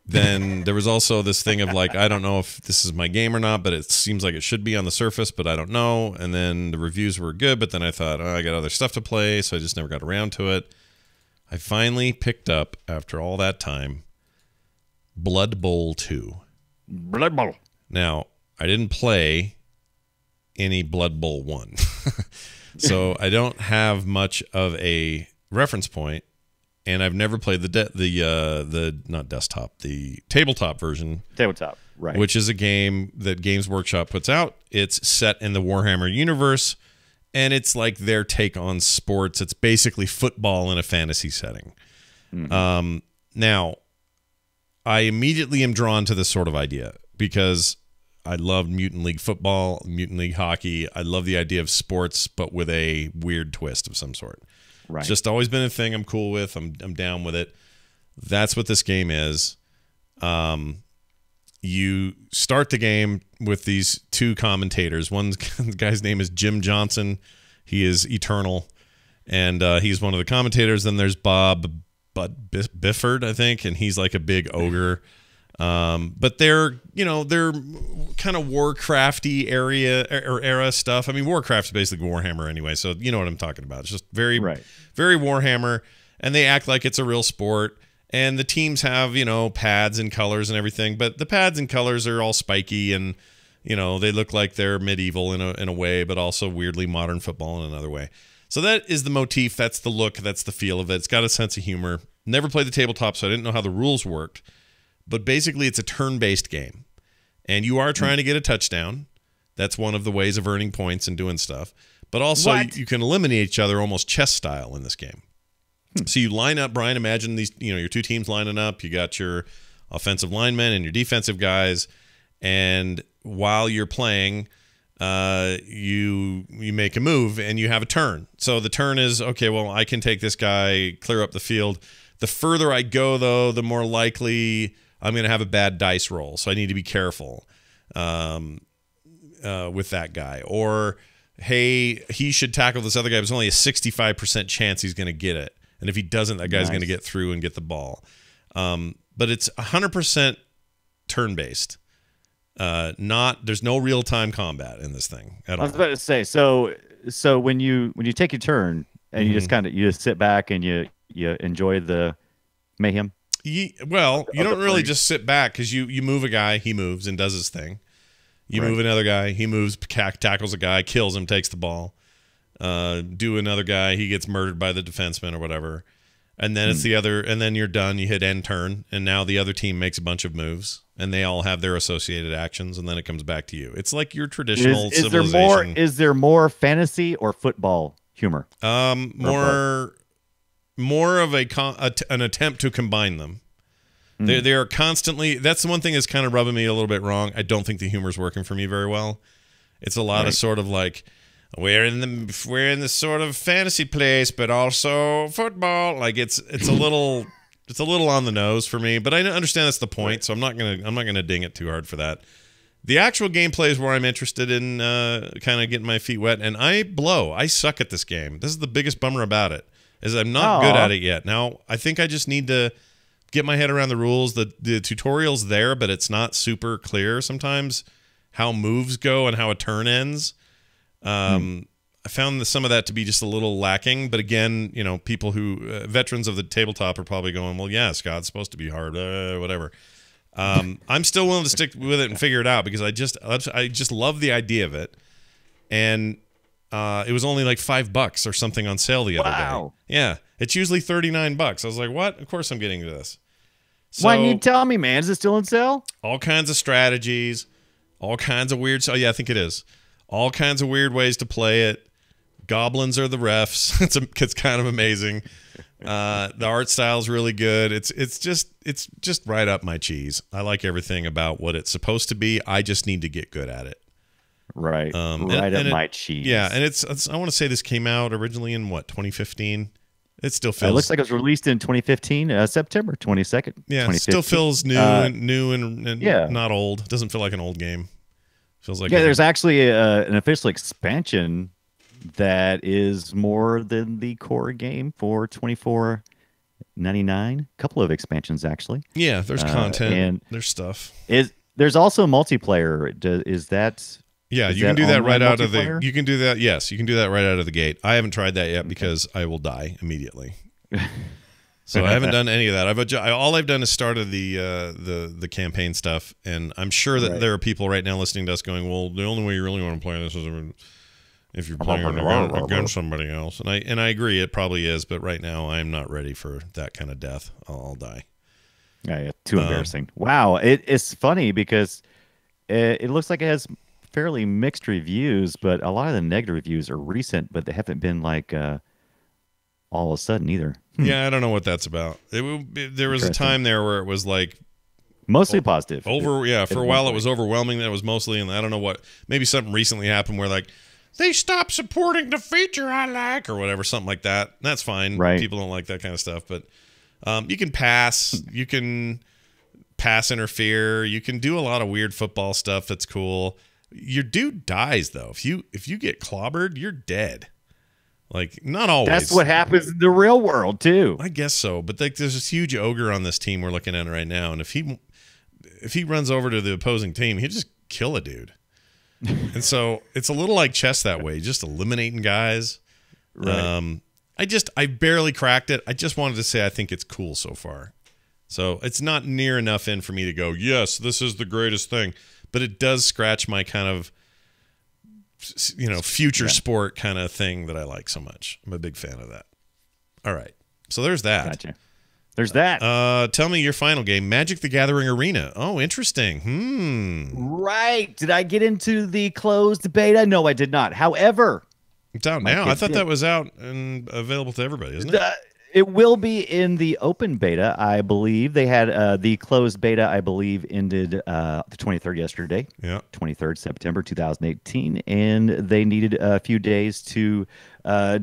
Then there was also this thing of like, I don't know if this is my game or not, but it seems like it should be on the surface, but I don't know. And then the reviews were good, but then I thought, I got other stuff to play, so I just never got around to it. I finally picked up, after all that time, Blood Bowl 2. Blood Bowl. Now, I didn't play any Blood Bowl 1. So I don't have much of a reference point, and I've never played the tabletop version. Tabletop, right. Which is a game that Games Workshop puts out. It's set in the Warhammer universe, and it's like their take on sports. It's basically football in a fantasy setting. Mm-hmm. Now, I immediately am drawn to this sort of idea because I love Mutant League football, Mutant League hockey. I love the idea of sports, but with a weird twist of some sort. Right. It's just always been a thing I'm cool with. I'm down with it. That's what this game is. You start the game with these 2 commentators. One guy's name is Jim Johnson. He is eternal, and he's one of the commentators. Then there's Bob Bifford, I think, and he's like a big ogre. But they're kind of Warcrafty era stuff. I mean, Warcraft's basically Warhammer anyway, so you know what I'm talking about. It's just very Warhammer, and they act like it's a real sport. And the teams have, pads and colors and everything, but the pads and colors are all spiky and, they look like they're medieval in a way, but also weirdly modern football in another way. So that is the motif. That's the look. That's the feel of it. It's got a sense of humor. Never played the tabletop, so I didn't know how the rules worked. But basically, it's a turn-based game. And you are trying to get a touchdown. That's one of the ways of earning points and doing stuff. But also, you can eliminate each other almost chess style in this game. So you line up, Brian, imagine these, your 2 teams lining up. You got your offensive linemen and your defensive guys. And while you're playing, you make a move and you have a turn. So the turn is, okay, well, I can take this guy, clear up the field. The further I go, though, the more likely I'm going to have a bad dice roll, so I need to be careful with that guy. Or, hey, he should tackle this other guy. There's only a 65% chance he's going to get it. And if he doesn't, that guy's going to get through and get the ball. But it's 100% turn-based. There's no real-time combat in this thing at all. I was about to say, so when you take your turn and you just sit back and you enjoy the mayhem. You don't really just sit back, because you move a guy, he moves and does his thing. You move another guy, he moves, tackles a guy, kills him, takes the ball. Do another guy, he gets murdered by the defenseman or whatever. And then it's the other, and then you're done. You hit end turn, and now the other team makes a bunch of moves, and they all have their associated actions, and then it comes back to you. It's like your traditional civilization. Is there more fantasy or football humor? More of an attempt to combine them. They are constantly. That's the one thing that's kind of rubbing me a little bit wrong. I don't think the humor's working for me very well. It's a lot of sort of like, we're in the sort of fantasy place, but also football. Like it's a little on the nose for me. But I understand that's the point, so I'm not gonna ding it too hard for that. The actual gameplay is where I'm interested in, kind of getting my feet wet. And I suck at this game. This is the biggest bummer about it, is I'm not good at it yet. Now I think I just need to get my head around the rules. The tutorial's there, but it's not super clear sometimes how moves go and how a turn ends. I found some of that to be just a little lacking, but again, people who veterans of the tabletop are probably going, well, yeah, Scott, it's supposed to be hard, whatever. I'm still willing to stick with it and figure it out, because I just love the idea of it. And it was only like $5 or something on sale the other day. Yeah, it's usually $39. I was like, what? Of course I'm getting this. So, why didn't you tell me, man? Is it still on sale? All kinds of strategies, all kinds of weird. Oh yeah, I think it is. All kinds of weird ways to play it. Goblins are the refs. It's kind of amazing. The art style is really good. It's just right up my cheese. I like everything about what it's supposed to be. I just need to get good at it. Right. Right up my cheese. Yeah, and I want to say this came out originally in 2015. It still feels. It looks like it was released in 2015, September 22nd. Yeah, it still feels new and not old. It doesn't feel like an old game. Feels like there's actually an official expansion that is more than the core game for $24.99. A couple of expansions actually. Yeah, there's content and there's stuff. There's also multiplayer. Is that? Yeah, you can do that right out of the. You can do that. Yes, you can do that right out of the gate. I haven't tried that yet because I will die immediately. So I haven't done any of that. All I've done is started the campaign stuff, and I'm sure that there are people right now listening to us going, "Well, the only way you really want to play this is if you're playing against somebody else." And I agree, it probably is, but right now I'm not ready for that kind of death. I'll die. Yeah, too embarrassing. Wow, it's funny because it looks like it has fairly mixed reviews, but a lot of the negative reviews are recent, but they haven't been like all of a sudden either. Yeah, I don't know what that's about. There was a time there where it was like mostly positive. For a while it was overwhelming. That was mostly, and I don't know what. Maybe something recently happened where like they stopped supporting the feature I like or whatever, something like that. That's fine. Right. People don't like that kind of stuff, but you can pass. You can pass interfere. You can do a lot of weird football stuff. That's cool. Your dude dies though. If you get clobbered, you're dead. Like, not always. That's what happens in the real world too. I guess so. But like, there's this huge ogre on this team we're looking at right now, and if he runs over to the opposing team, he'll just kill a dude. And so it's a little like chess that way, just eliminating guys. Right. I barely cracked it. I just wanted to say I think it's cool so far. So it's not near enough in for me to go, yes, this is the greatest thing. But it does scratch my kind of, future sport kind of thing that I like so much. I'm a big fan of that. All right. So there's that. Gotcha. There's that. Tell me your final game, Magic the Gathering Arena. Oh, interesting. Right. Did I get into the closed beta? No, I did not. However, it's out now. I thought that was out and available to everybody, isn't it? It will be in the open beta, I believe. They had the closed beta, I believe, ended the 23rd yesterday. Yeah. 23rd September 2018. And they needed a few days to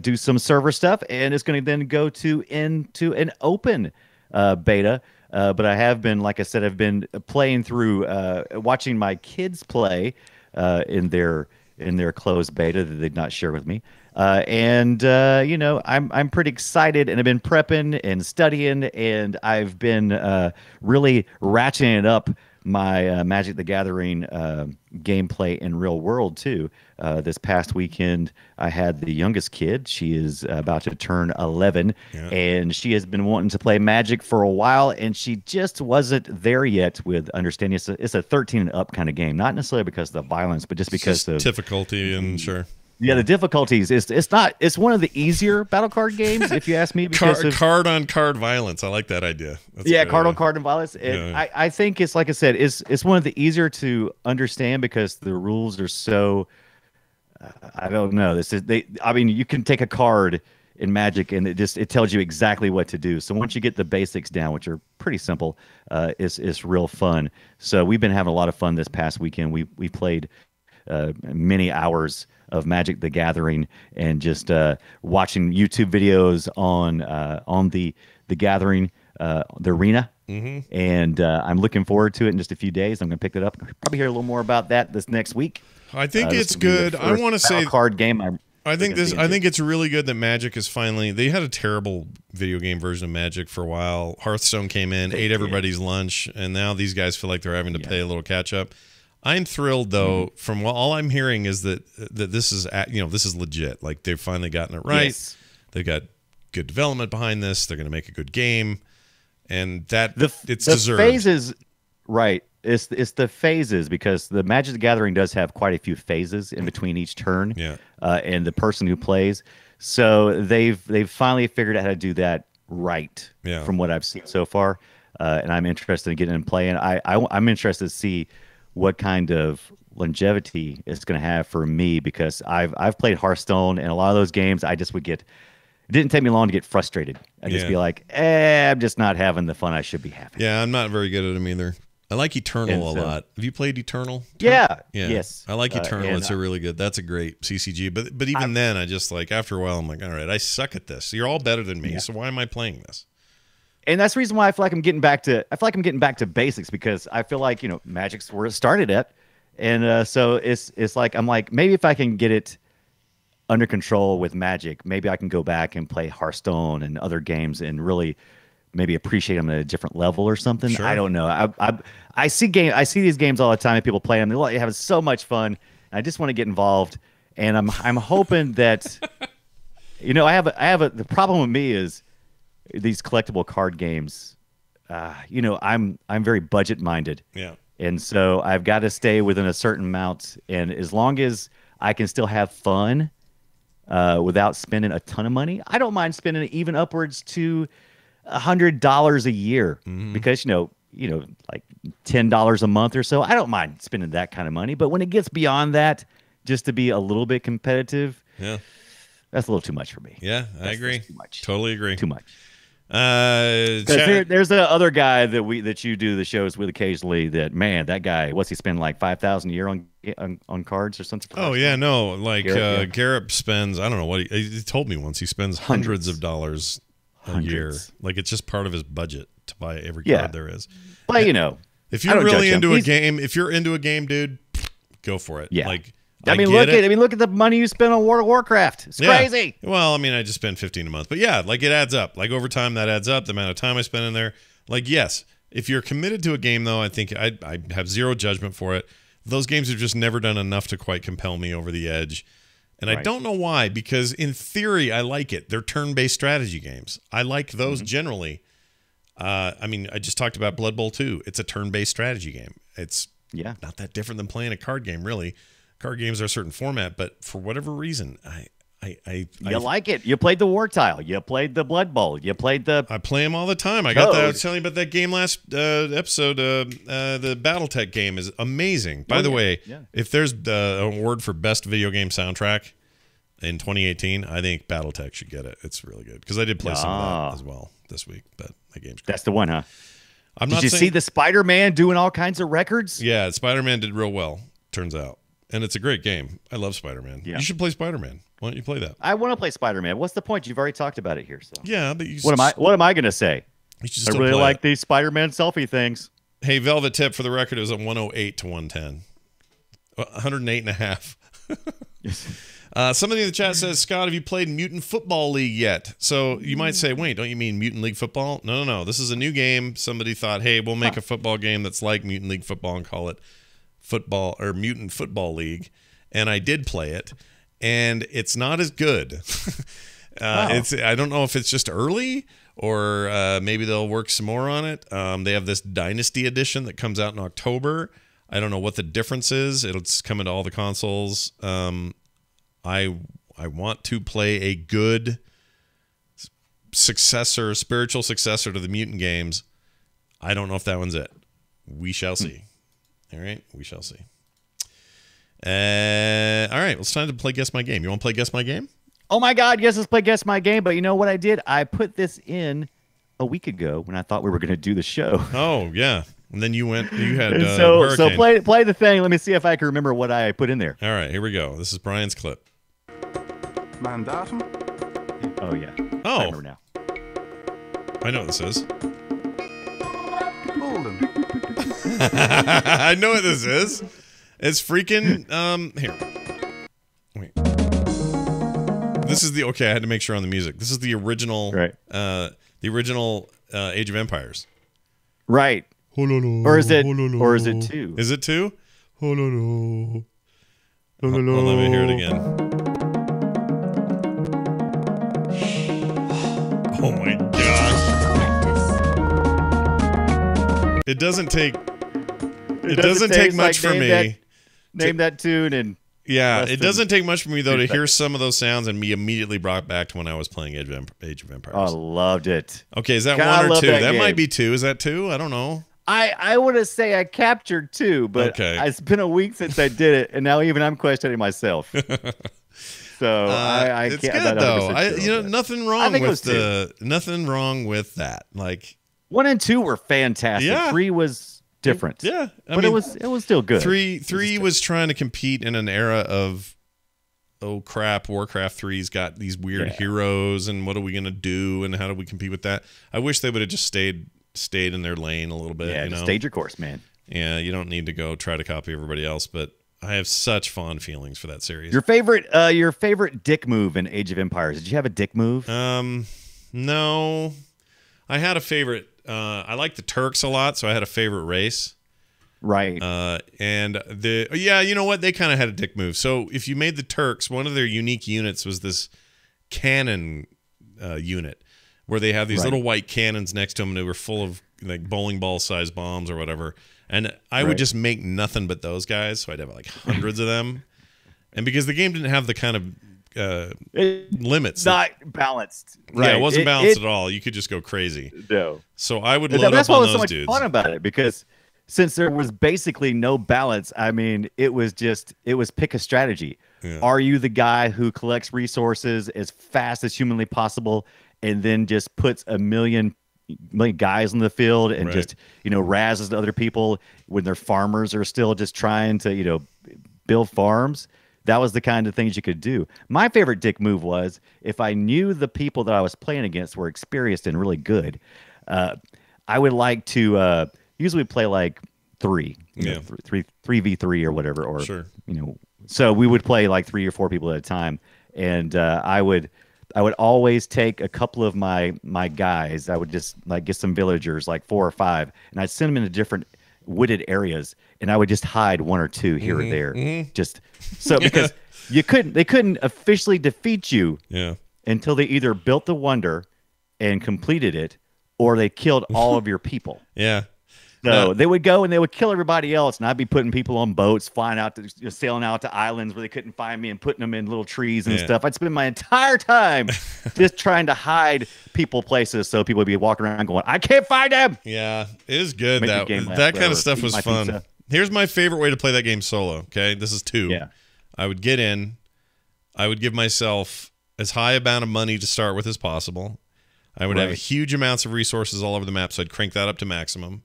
do some server stuff. And it's going to then go into an open beta but I have been, like I said, I've been playing through, watching my kids play in their closed beta that they'd not share with me. I'm pretty excited, and I've been prepping and studying, and I've been really ratcheting it up my Magic the Gathering gameplay in real world too. This past weekend, I had the youngest kid. She is about to turn 11, and she has been wanting to play Magic for a while, and she just wasn't there yet with understanding. It's a 13 and up kind of game, not necessarily because of the violence, but just because of difficulty and sure. Yeah, the difficulties. It's one of the easier battle card games, if you ask me. Because card on card violence. I like that idea. That's card on card and violence. And I think it's, like I said, it's one of the easier to understand because the rules are so. I don't know. You can take a card in Magic and it tells you exactly what to do. So once you get the basics down, which are pretty simple, it's real fun. So we've been having a lot of fun this past weekend. We played many hours of Magic the Gathering and just watching YouTube videos on the Gathering, the arena. Mm-hmm. And I'm looking forward to it in just a few days. I'm going to pick it up. Probably hear a little more about that this next week. I think it's good. I want to say card game. I think it's really good that Magic is finally. They had a terrible video game version of Magic for a while. Hearthstone came in, ate everybody's lunch, and now these guys feel like they're having to pay a little catch up. I'm thrilled though. From all I'm hearing is that this is this is legit. Like they've finally gotten it right. Yes. They've got good development behind this. They're going to make a good game, and it's deserved. Phases, right? It's the phases because the Magic the Gathering does have quite a few phases in between each turn. Yeah. And the person who plays, so they've finally figured out how to do that right. Yeah. From what I've seen so far, and I'm interested in getting in play, and I'm interested to see what kind of longevity it's going to have for me because I've played Hearthstone and a lot of those games I just would get. It didn't take me long to get frustrated. I'd just be like, I'm just not having the fun I should be having. Yeah, I'm not very good at them either. I like Eternal a lot. Have you played Eternal? Yeah. Yes. I like Eternal. It's a really good. That's a great CCG. But even then, I just like after a while, I'm like, all right, I suck at this. You're all better than me, so why am I playing this? And that's the reason why I feel like I'm getting back to basics because I feel like Magic's where it started at, and so it's like I'm like maybe if I can get it under control with Magic, maybe I can go back and play Hearthstone and other games and really maybe appreciate them at a different level or something. Sure. I don't know. I see these games all the time and people play them. They're having so much fun. I just want to get involved, and I'm hoping that the problem with me is these collectible card games. I'm very budget minded. Yeah. And so I've got to stay within a certain amount, and as long as I can still have fun without spending a ton of money, I don't mind spending even upwards to $100 a year because like $10 a month or so. I don't mind spending that kind of money, but when it gets beyond that, just to be a little bit competitive, that's a little too much for me. Yeah, I agree. Too much. Totally agree. Too much. There's the other guy that you do the shows with occasionally. That guy, what's he spend like $5,000 a year on cards or something? Oh yeah, no, like Garrett spends. I don't know what he told me once. He spends hundreds of dollars a year. Like it's just part of his budget to buy every card there is. But if you're really into a game, dude, go for it. Yeah. Like. Look at the money you spend on World of Warcraft. It's crazy. Well, I just spend $15 a month, but like it adds up. Like over time, that adds up. The amount of time I spend in there. Like yes, if you're committed to a game, though, I think I have zero judgment for it. Those games have just never done enough to quite compel me over the edge, and I don't know why. Because in theory, I like it. They're turn-based strategy games. I like those generally. I just talked about Blood Bowl 2. It's a turn-based strategy game. It's not that different than playing a card game, really. Card games are a certain format, but for whatever reason, I like it. You played the War Tile. You played the Blood Bowl. You played the. I play them all the time. I was telling you about that game last episode. The BattleTech game is amazing. By the way, if there's an award for best video game soundtrack in 2018, I think BattleTech should get it. It's really good because I did play some of that as well this week. But that game's great. That's the one, huh? Did you see the Spider-Man doing all kinds of records? Yeah, Spider-Man did real well. Turns out. And it's a great game. I love Spider-Man. Yeah. You should play Spider-Man. Why don't you play that? I want to play Spider-Man. What's the point? You've already talked about it here. So yeah, but what am I going to say? You should I still really play like it. these Spider-Man selfie things. Hey, Velvet Tip, for the record, it was a 108 to 110. 108 and a half. Somebody in the chat says, Scott, have you played Mutant Football League yet? So you might say, wait, don't you mean Mutant League Football? No. This is a new game. Somebody thought, hey, we'll make a football game that's like Mutant League Football and call it Football or Mutant Football League. And I did play it, and it's not as good. I don't know if it's just early or maybe they'll work some more on it. They have this Dynasty Edition that comes out in October. I don't know what the difference is. It's coming to all the consoles. I want to play a good spiritual successor to the Mutant games. I don't know if that one's it. We shall see. All right, we shall see. All right, it's time to play Guess My Game. You want to play Guess My Game? Oh my God, yes, let's play Guess My Game. But you know what I did? I put this in a week ago when I thought we were going to do the show. Oh, yeah. And then you had so Hurricane. play the thing. Let me see if I can remember what I put in there. All right, here we go. This is Brian's clip. Mandatum? Oh, yeah. Oh. I remember now. I know what this is. Golden. I know what this is. It's freaking here. Wait. This is okay, I had to make sure on the music. This is the original Age of Empires. Right. Or is it 2? Is it 2? Let me hear it again. Oh my gosh. It doesn't take much for me. Name that tune and yeah, it doesn't take much for me though to hear some of those sounds and be immediately brought back to when I was playing Age of Empires. Oh, loved it. Okay, is that God, 1 or 2? That game. might be 2. Is that 2? I don't know. I would say I captured 2, but okay. It's been a week since I did it, and now even I'm questioning myself. So I it's can't. good though. Nothing wrong with that. Like 1 and 2 were fantastic. Yeah. 3 was different. Yeah, but it was still good. 3 was trying to compete in an era of crap. Warcraft 3's got these weird heroes, and what are we gonna do, and how do we compete with that? I wish they would have just stayed in their lane a little bit. Yeah, just stage your course, man. Yeah, you don't need to go try to copy everybody else, but I have such fond feelings for that series. Your favorite dick move in Age of Empires? Did you have a dick move? No. I had a favorite. I like the Turks a lot, so I had a favorite race. Right. And you know what? They kind of had a dick move. So if you made the Turks, one of their unique units was this cannon unit, where they have these little white cannons next to them, and they were full of like bowling ball sized bombs or whatever. And I would just make nothing but those guys, so I'd have like hundreds of them. And because the game didn't have the kind of limits, not balanced. Right. Yeah, it wasn't balanced at all. You could just go crazy. No. So I would load up on those dudes. That's what was so much fun about it, because since there was basically no balance, I mean, it was pick a strategy. Yeah. Are you the guy who collects resources as fast as humanly possible, and then just puts a million guys in the field and just razzes other people when their farmers are still just trying to build farms? That was the kind of things you could do. My favorite dick move was, if I knew the people that I was playing against were experienced and really good, I would like to usually play like 3v3 or whatever, or so we would play like 3 or 4 people at a time, and I would always take a couple of my guys. I would just like get some villagers, like 4 or 5, and I'd send them into different wooded areas, and I would just hide 1 or 2 here or there, just so because they couldn't officially defeat you until they either built the wonder and completed it, or they killed all of your people. Yeah. So they would go and they would kill everybody else, and I'd be putting people on boats, flying out to sailing out to islands where they couldn't find me, and putting them in little trees and stuff. I'd spend my entire time just trying to hide people places, so people would be walking around going, "I can't find them." Yeah, it is good. That kind of stuff was fun. Pizza. Here's my favorite way to play that game solo. Okay, this is 2. Yeah, I would get in. I would give myself as high amount of money to start with as possible. I would have huge amounts of resources all over the map, so I'd crank that up to maximum.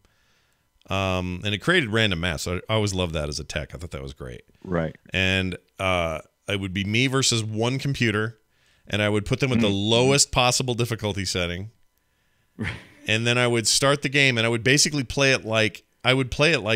And it created random maps. I always loved that as a tech. I thought that was great. Right. And it would be me versus 1 computer, and I would put them at the lowest possible difficulty setting. and then I would start the game, and I would basically play it like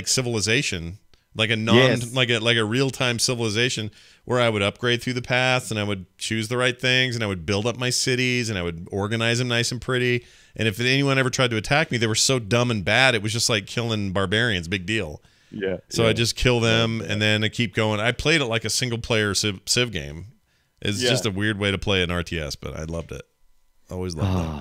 Civilization, like a like a real-time Civilization, where I would upgrade through the paths, and I would choose the right things, and I would build up my cities, and I would organize them nice and pretty. And if anyone ever tried to attack me, they were so dumb and bad, it was just like killing barbarians, big deal. Yeah. So I just kill them, and then I keep going. I played it like a single-player Civ game. It's just a weird way to play an RTS, but I loved it. Always loved it.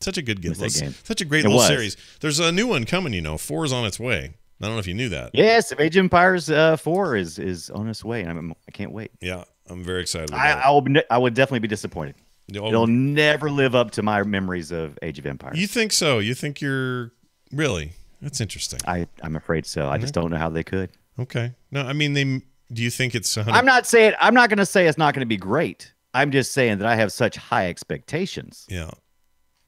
Such a good game. Such a great little series. There's a new one coming, 4 is on its way. I don't know if you knew that. Yes, Age of Empires 4 is on its way, and I can't wait. Yeah, I'm very excited about it. I would definitely be disappointed. It'll never live up to my memories of Age of Empires. You think so? You think you're really? That's interesting. I'm afraid so. I just don't know how they could. Okay. No, I mean, do you think it's 100? I'm not going to say it's not going to be great. I'm just saying that I have such high expectations. Yeah.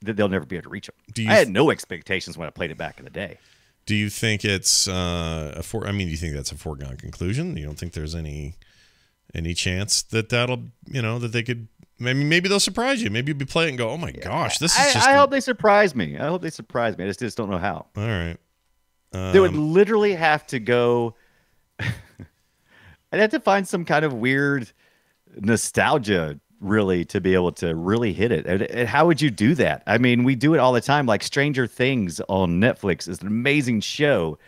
That they'll never be able to reach them. I had no expectations when I played it back in the day. Do you think it's do you think that's a foregone conclusion? You don't think there's any chance that that'll, that they could, maybe they'll surprise you. Maybe you'll be playing and go, oh my gosh, this is just. I hope they surprise me. I just don't know how. All right. They would literally have to go. I'd have to find some kind of weird nostalgia, really, to be able to really hit it. And how would you do that? I mean, we do it all the time. Like Stranger Things on Netflix is an amazing show,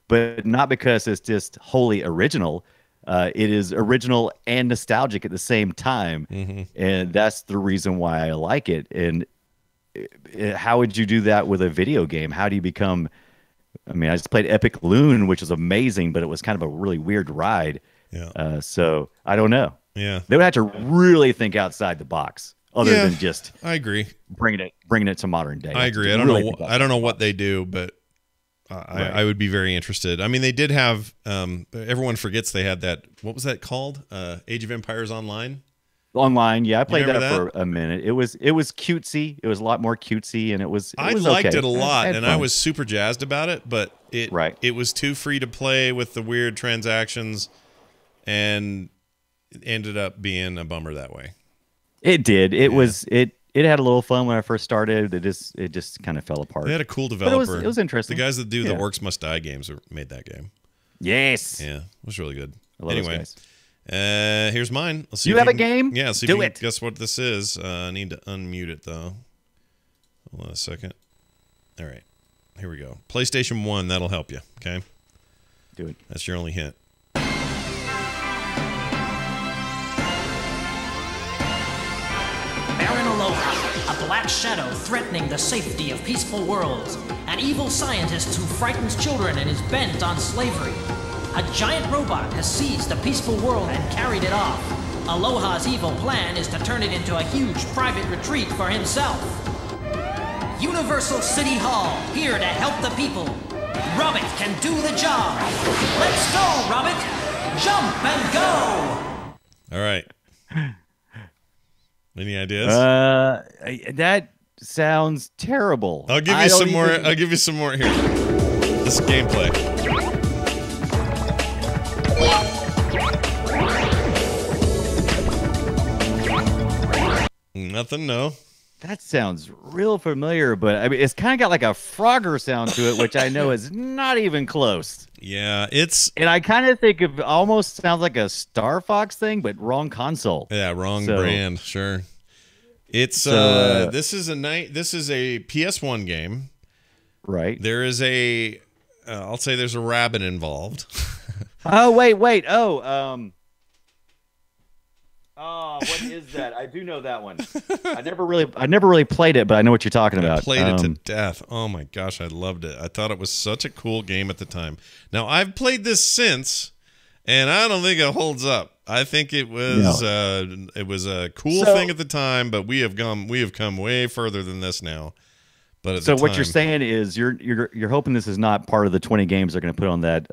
but not because it's just wholly original. It is original and nostalgic at the same time, and that's the reason why I like it. And how would you do that with a video game? How do you become? I mean, I just played Epic Loon, which was amazing, but it was kind of a really weird ride. Yeah. So I don't know. Yeah. They would have to really think outside the box, other than just. I agree. Bringing it to modern day. I agree. I don't know what they do, but I would be very interested. I mean, they did have. Everyone forgets they had that. What was that called? Age of Empires Online. Online, yeah, I played that for a minute. It was cutesy. It was a lot more cutesy, and it was. I liked it a lot, and I was super jazzed about it. But it was too free to play with the weird transactions, and it ended up being a bummer that way. It did. It had a little fun when I first started. It just kind of fell apart. They had a cool developer. It was interesting. The guys that do the Orcs Must Die games made that game. Yes. Yeah, it was really good. I love those guys. Here's mine. Let's see you have a game? Yeah, see if you can guess what this is. I need to unmute it, though. Hold on a second. All right. Here we go. PlayStation 1, that'll help you, okay? Do it. That's your only hint. Baron Aloha, a black shadow threatening the safety of peaceful worlds. An evil scientist who frightens children and is bent on slavery. A giant robot has seized the peaceful world and carried it off. Aloha's evil plan is to turn it into a huge private retreat for himself. Universal City Hall, here to help the people. Robert can do the job. Let's go, Robert! Jump and go! All right. Any ideas? That sounds terrible. I'll give you some more. I'll give you some more here. This is gameplay. Nothing, no. That sounds real familiar, but I mean, it's kind of got like a Frogger sound to it, which I know is not even close. Yeah, and I kind of think it almost sounds like a Star Fox thing, but wrong console. Yeah, wrong brand. Sure. It's this is a PS1 game. Right. There is I'll say there's a rabbit involved. Oh wait. What is that? I do know that one. I never really played it, but I know what you're talking about. I played it to death. Oh my gosh, I loved it. I thought it was such a cool game at the time. Now I've played this since, and I don't think it holds up. I think it was a cool thing at the time, but we have come way further than this now. But what you're saying is you're hoping this is not part of the 20 games they're going to put on that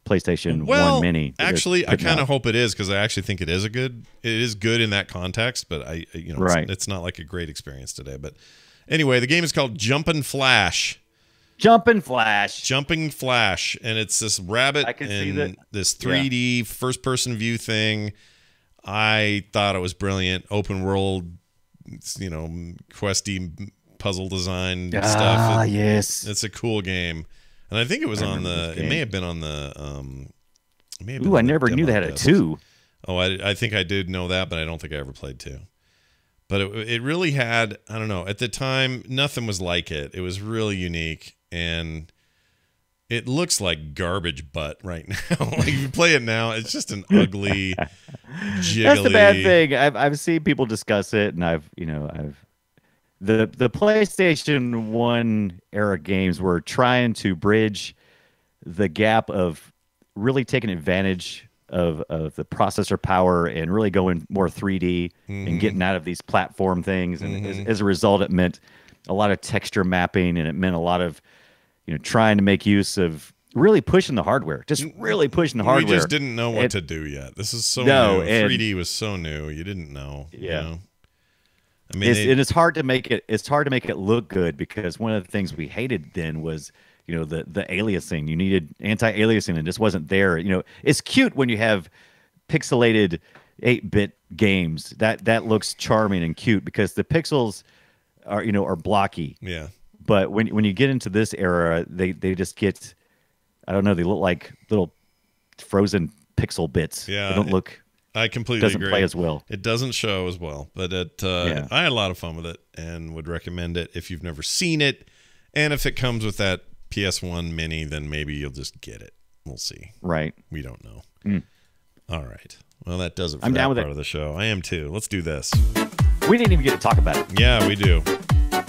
PlayStation 1 Mini. Actually, I kind of hope it is, because I actually think it is good in that context. But it's not like a great experience today. But anyway, the game is called Jumpin' Flash. Jumping Flash, and it's this rabbit in this 3D first-person view thing. I thought it was brilliant, open world, questy puzzle design stuff. Ah, yes. It's a cool game. And I think it was on the, it may have been on the, it may have been Ooh, I on the never knew demo they had a discs. 2. Oh, I think I did know that, but I don't think I ever played 2. But it really had, I don't know, at the time, nothing was like it. It was really unique, and it looks like garbage butt right now. Like, if you play it now, it's just an ugly, jiggly. That's the bad thing. I've seen people discuss it, and I've the PlayStation 1 era games were trying to bridge the gap of really taking advantage of the processor power and really going more 3D and getting out of these platform things. And as a result, it meant a lot of texture mapping, and it meant a lot of trying to make use of really pushing the hardware, just really pushing the hardware. We just didn't know what to do yet. This is so new. 3D was so new. You didn't know. Yeah. You know? I mean, it's hard to make it. It's hard to make it look good, because one of the things we hated then was the aliasing. You needed anti-aliasing, and it just wasn't there. It's cute when you have pixelated 8-bit games. That looks charming and cute because the pixels are blocky. Yeah. But when you get into this era, they just get, I don't know, they look like little frozen pixel bits. Yeah. They don't look. I completely doesn't agree. play as well. It doesn't show as well, but I had a lot of fun with it and would recommend it if you've never seen it. And if it comes with that PS1 mini, then maybe you'll just get it. We'll see. Right. We don't know. All right. Well, that does it for I'm that down with part it. of the show. I am too. Let's do this. We didn't even get to talk about it. Yeah, we do.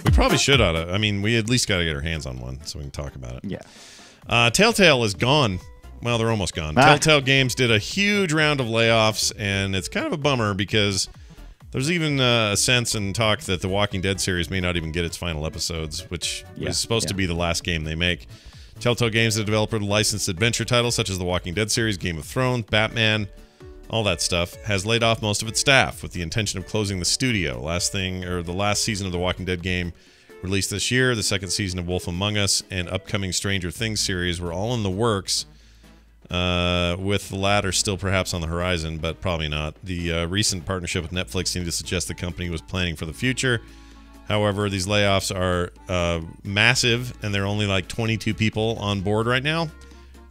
We probably should ought to. I mean, we at least got to get our hands on one so we can talk about it. Yeah. Telltale is gone. Well, they're almost gone. Telltale Games did a huge round of layoffs, and it's kind of a bummer because there's even a sense and talk that the Walking Dead series may not even get its final episodes, which was supposed to be the last game they make. Telltale Games is a developer of licensed adventure titles such as the Walking Dead series, Game of Thrones, Batman, all that stuff, has laid off most of its staff with the intention of closing the studio. The last season of the Walking Dead game released this year, the second season of Wolf Among Us, and upcoming Stranger Things series were all in the works, with the latter still perhaps on the horizon, but probably not. The recent partnership with Netflix seemed to suggest the company was planning for the future. However, these layoffs are massive, and there are only like 22 people on board right now,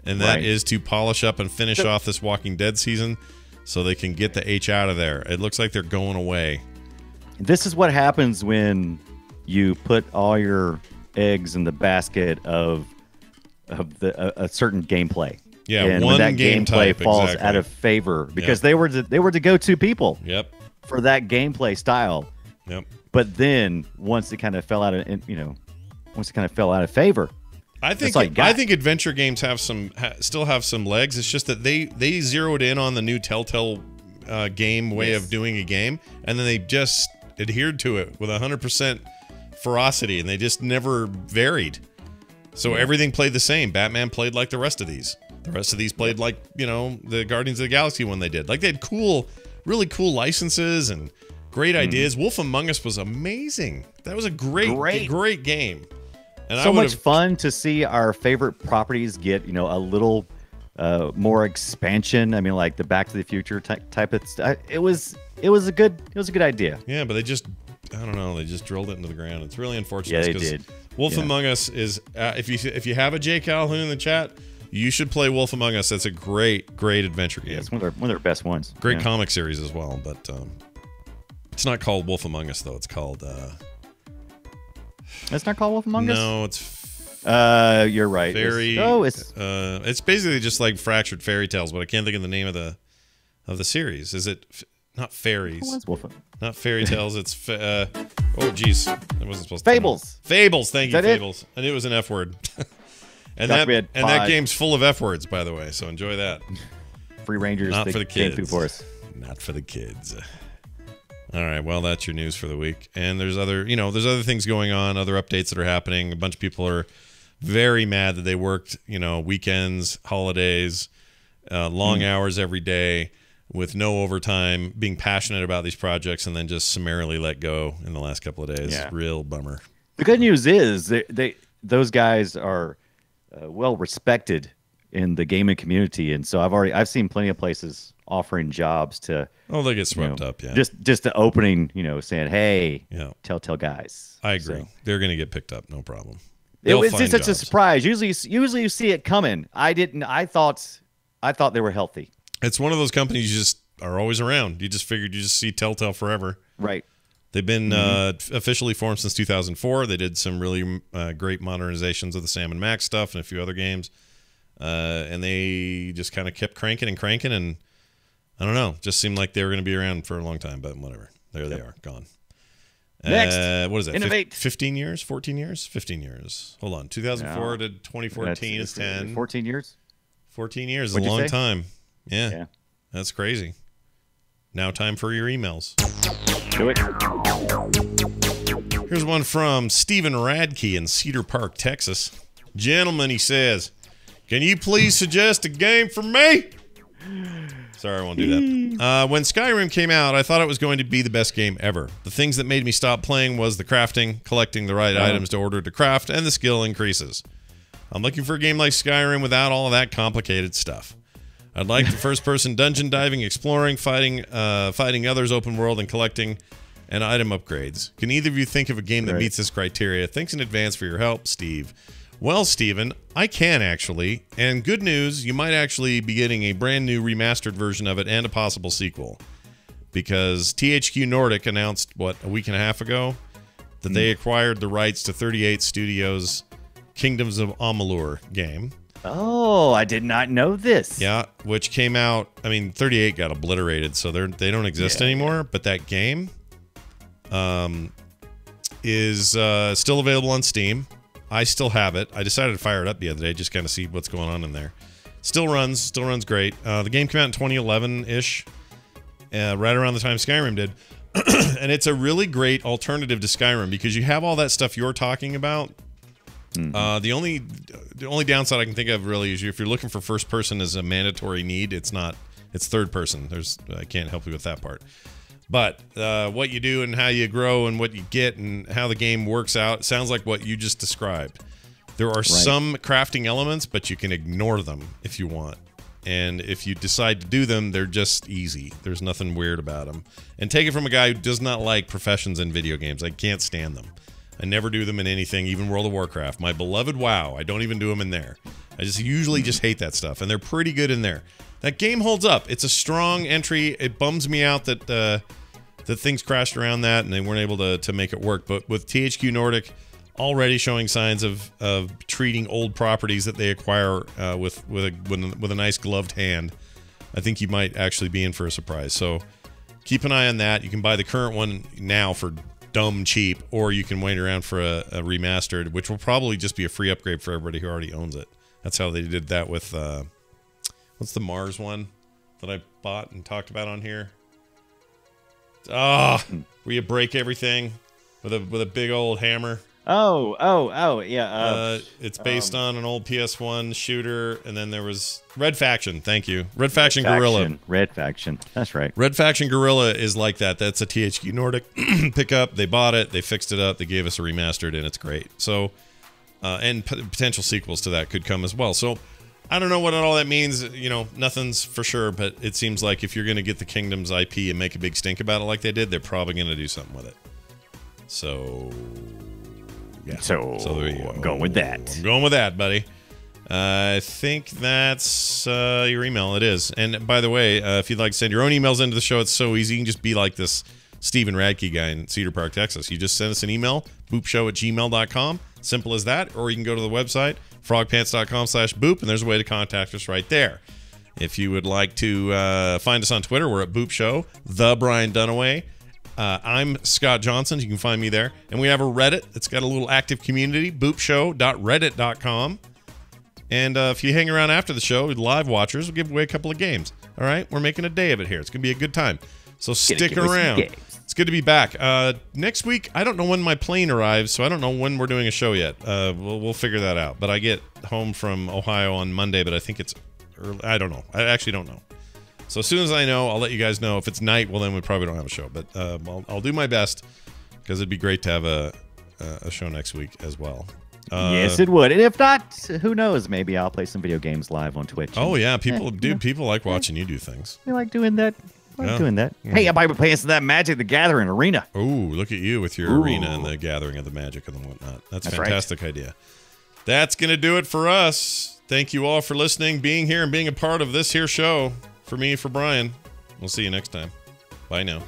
and that is to polish up and finish off this Walking Dead season so they can get the H out of there. It looks like they're going away. This is what happens when you put all your eggs in the basket of a certain gameplay. Yeah, and one when that game gameplay type, falls exactly. out of favor because they were the go-to people. Yep. For that gameplay style. Yep. But then once it kind of fell out of favor, I think adventure games have still have some legs. It's just that they zeroed in on the new Telltale game way of doing a game, and then they just adhered to it with 100% ferocity, and they just never varied. So everything played the same. Batman played like the rest of these. The rest of these played like, the Guardians of the Galaxy one they did. Like, they had really cool licenses and great ideas. Wolf Among Us was amazing. That was a great game. And so much fun to see our favorite properties get, a little more expansion. I mean, like the Back to the Future type of stuff. It was a good idea. Yeah, but they just drilled it into the ground. It's really unfortunate. Yeah, they did. Wolf Among Us is if you have a J Calhoun in the chat, you should play Wolf Among Us. That's a great adventure game. Yeah, it's one of their best ones. Great comic series as well, but it's not called Wolf Among Us though. It's called. It's not called Wolf Among Us. No, it's. You're right. It's basically just like Fractured Fairy Tales, but I can't think of the name of the series. Is it not fairies? Not fairy tales. It's oh geez, I wasn't supposed to. Fables. Fables. Thank you, Fables. I knew it was an F word. and that game's full of F words, by the way. So enjoy that. Free Rangers. Not for the kids. Came through for us. Not for the kids. All right, well, that's your news for the week. And there's other things going on, other updates that are happening. A bunch of people are very mad that they worked, weekends, holidays, long hours every day with no overtime, being passionate about these projects, and then just summarily let go in the last couple of days. Yeah. Real bummer. The good news is those guys are well respected in the gaming community, and so I've seen plenty of places offering jobs to. Oh, they get swept up. Yeah. Just the opening, saying, "Hey, yeah, Telltale guys." I agree. So, they're going to get picked up, no problem. It was just such a surprise. Usually you see it coming. I didn't. I thought they were healthy. It's one of those companies you just are always around. You just figured you just see Telltale forever. Right. They've been officially formed since 2004. They did some really great modernizations of the Sam & Max stuff and a few other games. And they just kind of kept cranking, and I don't know, just seemed like they were going to be around for a long time, but whatever. There they are, gone. Next, what is that? innovate. 15 years? 14 years? 15 years. Hold on. 2004 to 2014 is 10. 14 years? 14 years is a long time. Yeah. That's crazy. Now time for your emails. Do it. Here's one from Stephen Radke in Cedar Park, Texas. Gentlemen, he says, can you please suggest a game for me? Sorry, I won't do that. When Skyrim came out, I thought it was going to be the best game ever. The things that made me stop playing was the crafting, collecting the right items to order to craft, and the skill increases. I'm looking for a game like Skyrim without all of that complicated stuff. I'd like the first-person dungeon diving, exploring, fighting others, open world, and collecting and item upgrades. Can either of you think of a game that meets this criteria? Thanks in advance for your help, Steve. Well, Steven, I can actually. And good news, you might actually be getting a brand new remastered version of it and a possible sequel. Because THQ Nordic announced, a week and a half ago, that they acquired the rights to 38 Studios' Kingdoms of Amalur game. Oh, I did not know this. Yeah, which came out, 38 got obliterated, so they don't exist anymore. But that game is still available on Steam. I still have it. I decided to fire it up the other day, just kind of see what's going on in there. Still runs great. The game came out in 2011-ish, right around the time Skyrim did. And it's a really great alternative to Skyrim because you have all that stuff you're talking about. The only downside I can think of really is if you're looking for first person as a mandatory need, it's not. It's third person. I can't help you with that part. But what you do and how you grow and what you get and how the game works out sounds like what you just described. There are some crafting elements, but you can ignore them if you want. And if you decide to do them, they're just easy. There's nothing weird about them. And take it from a guy who does not like professions in video games. I can't stand them. I never do them in anything, even World of Warcraft. My beloved WoW, I don't even do them in there. I usually just hate that stuff, and they're pretty good in there. That game holds up. It's a strong entry. It bums me out that things crashed around that and they weren't able to make it work. But with THQ Nordic already showing signs of treating old properties that they acquire with a nice gloved hand, I think you might actually be in for a surprise. So keep an eye on that. You can buy the current one now for dumb cheap, or you can wait around for a remastered, which will probably just be a free upgrade for everybody who already owns it. That's how they did that with what's the Mars one that I bought and talked about on here? Where you break everything with a big old hammer. Oh, yeah. It's based on an old PS1 shooter, and then there was Red Faction. Thank you, Red Faction Guerrilla. Red Faction. That's right. Red Faction Guerrilla is like that. That's a THQ Nordic pickup. They bought it, they fixed it up, they gave us a remastered, and it's great. So, and potential sequels to that could come as well. So, I don't know what all that means. Nothing's for sure, but it seems like if you're going to get the Kingdoms IP and make a big stink about it like they did, they're probably going to do something with it. So. Yeah. So there you go. I'm going with that. I'm going with that, buddy. I think that's your email. It is. And by the way, if you'd like to send your own emails into the show, it's so easy. You can just be like this Stephen Radke guy in Cedar Park, Texas. You just send us an email, boopshow@gmail.com. Simple as that. Or you can go to the website, frogpants.com/boop, and there's a way to contact us right there. If you would like to find us on Twitter, we're at Boop Show, The Brian Dunaway. I'm Scott Johnson. You can find me there. And we have a Reddit that's got a little active community, boopshow.reddit.com. And if you hang around after the show, live watchers, we'll give away a couple of games. All right? We're making a day of it here. It's going to be a good time. So stick around. It's good to be back. Next week, I don't know when my plane arrives, so I don't know when we're doing a show yet. We'll figure that out. But I get home from Ohio on Monday, but I think it's early. I don't know. I actually don't know. So as soon as I know, I'll let you guys know. If it's night, well, then we probably don't have a show. But I'll do my best because it'd be great to have a show next week as well. Yes, it would. And if not, who knows? Maybe I'll play some video games live on Twitch. Oh yeah, people like watching you do things. We like doing that. Doing that. Hey, I might be playing some of that Magic the Gathering arena. Oh, look at you with your arena and the gathering of the magic and whatnot. That's a fantastic idea. That's going to do it for us. Thank you all for listening, being here, and being a part of this here show. For me, for Brian. We'll see you next time. Bye now.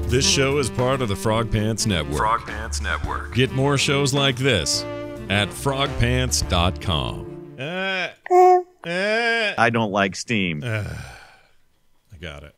This show is part of the Frog Pants Network. Frog Pants Network. Get more shows like this at frogpants.com. I don't like Steam. I got it.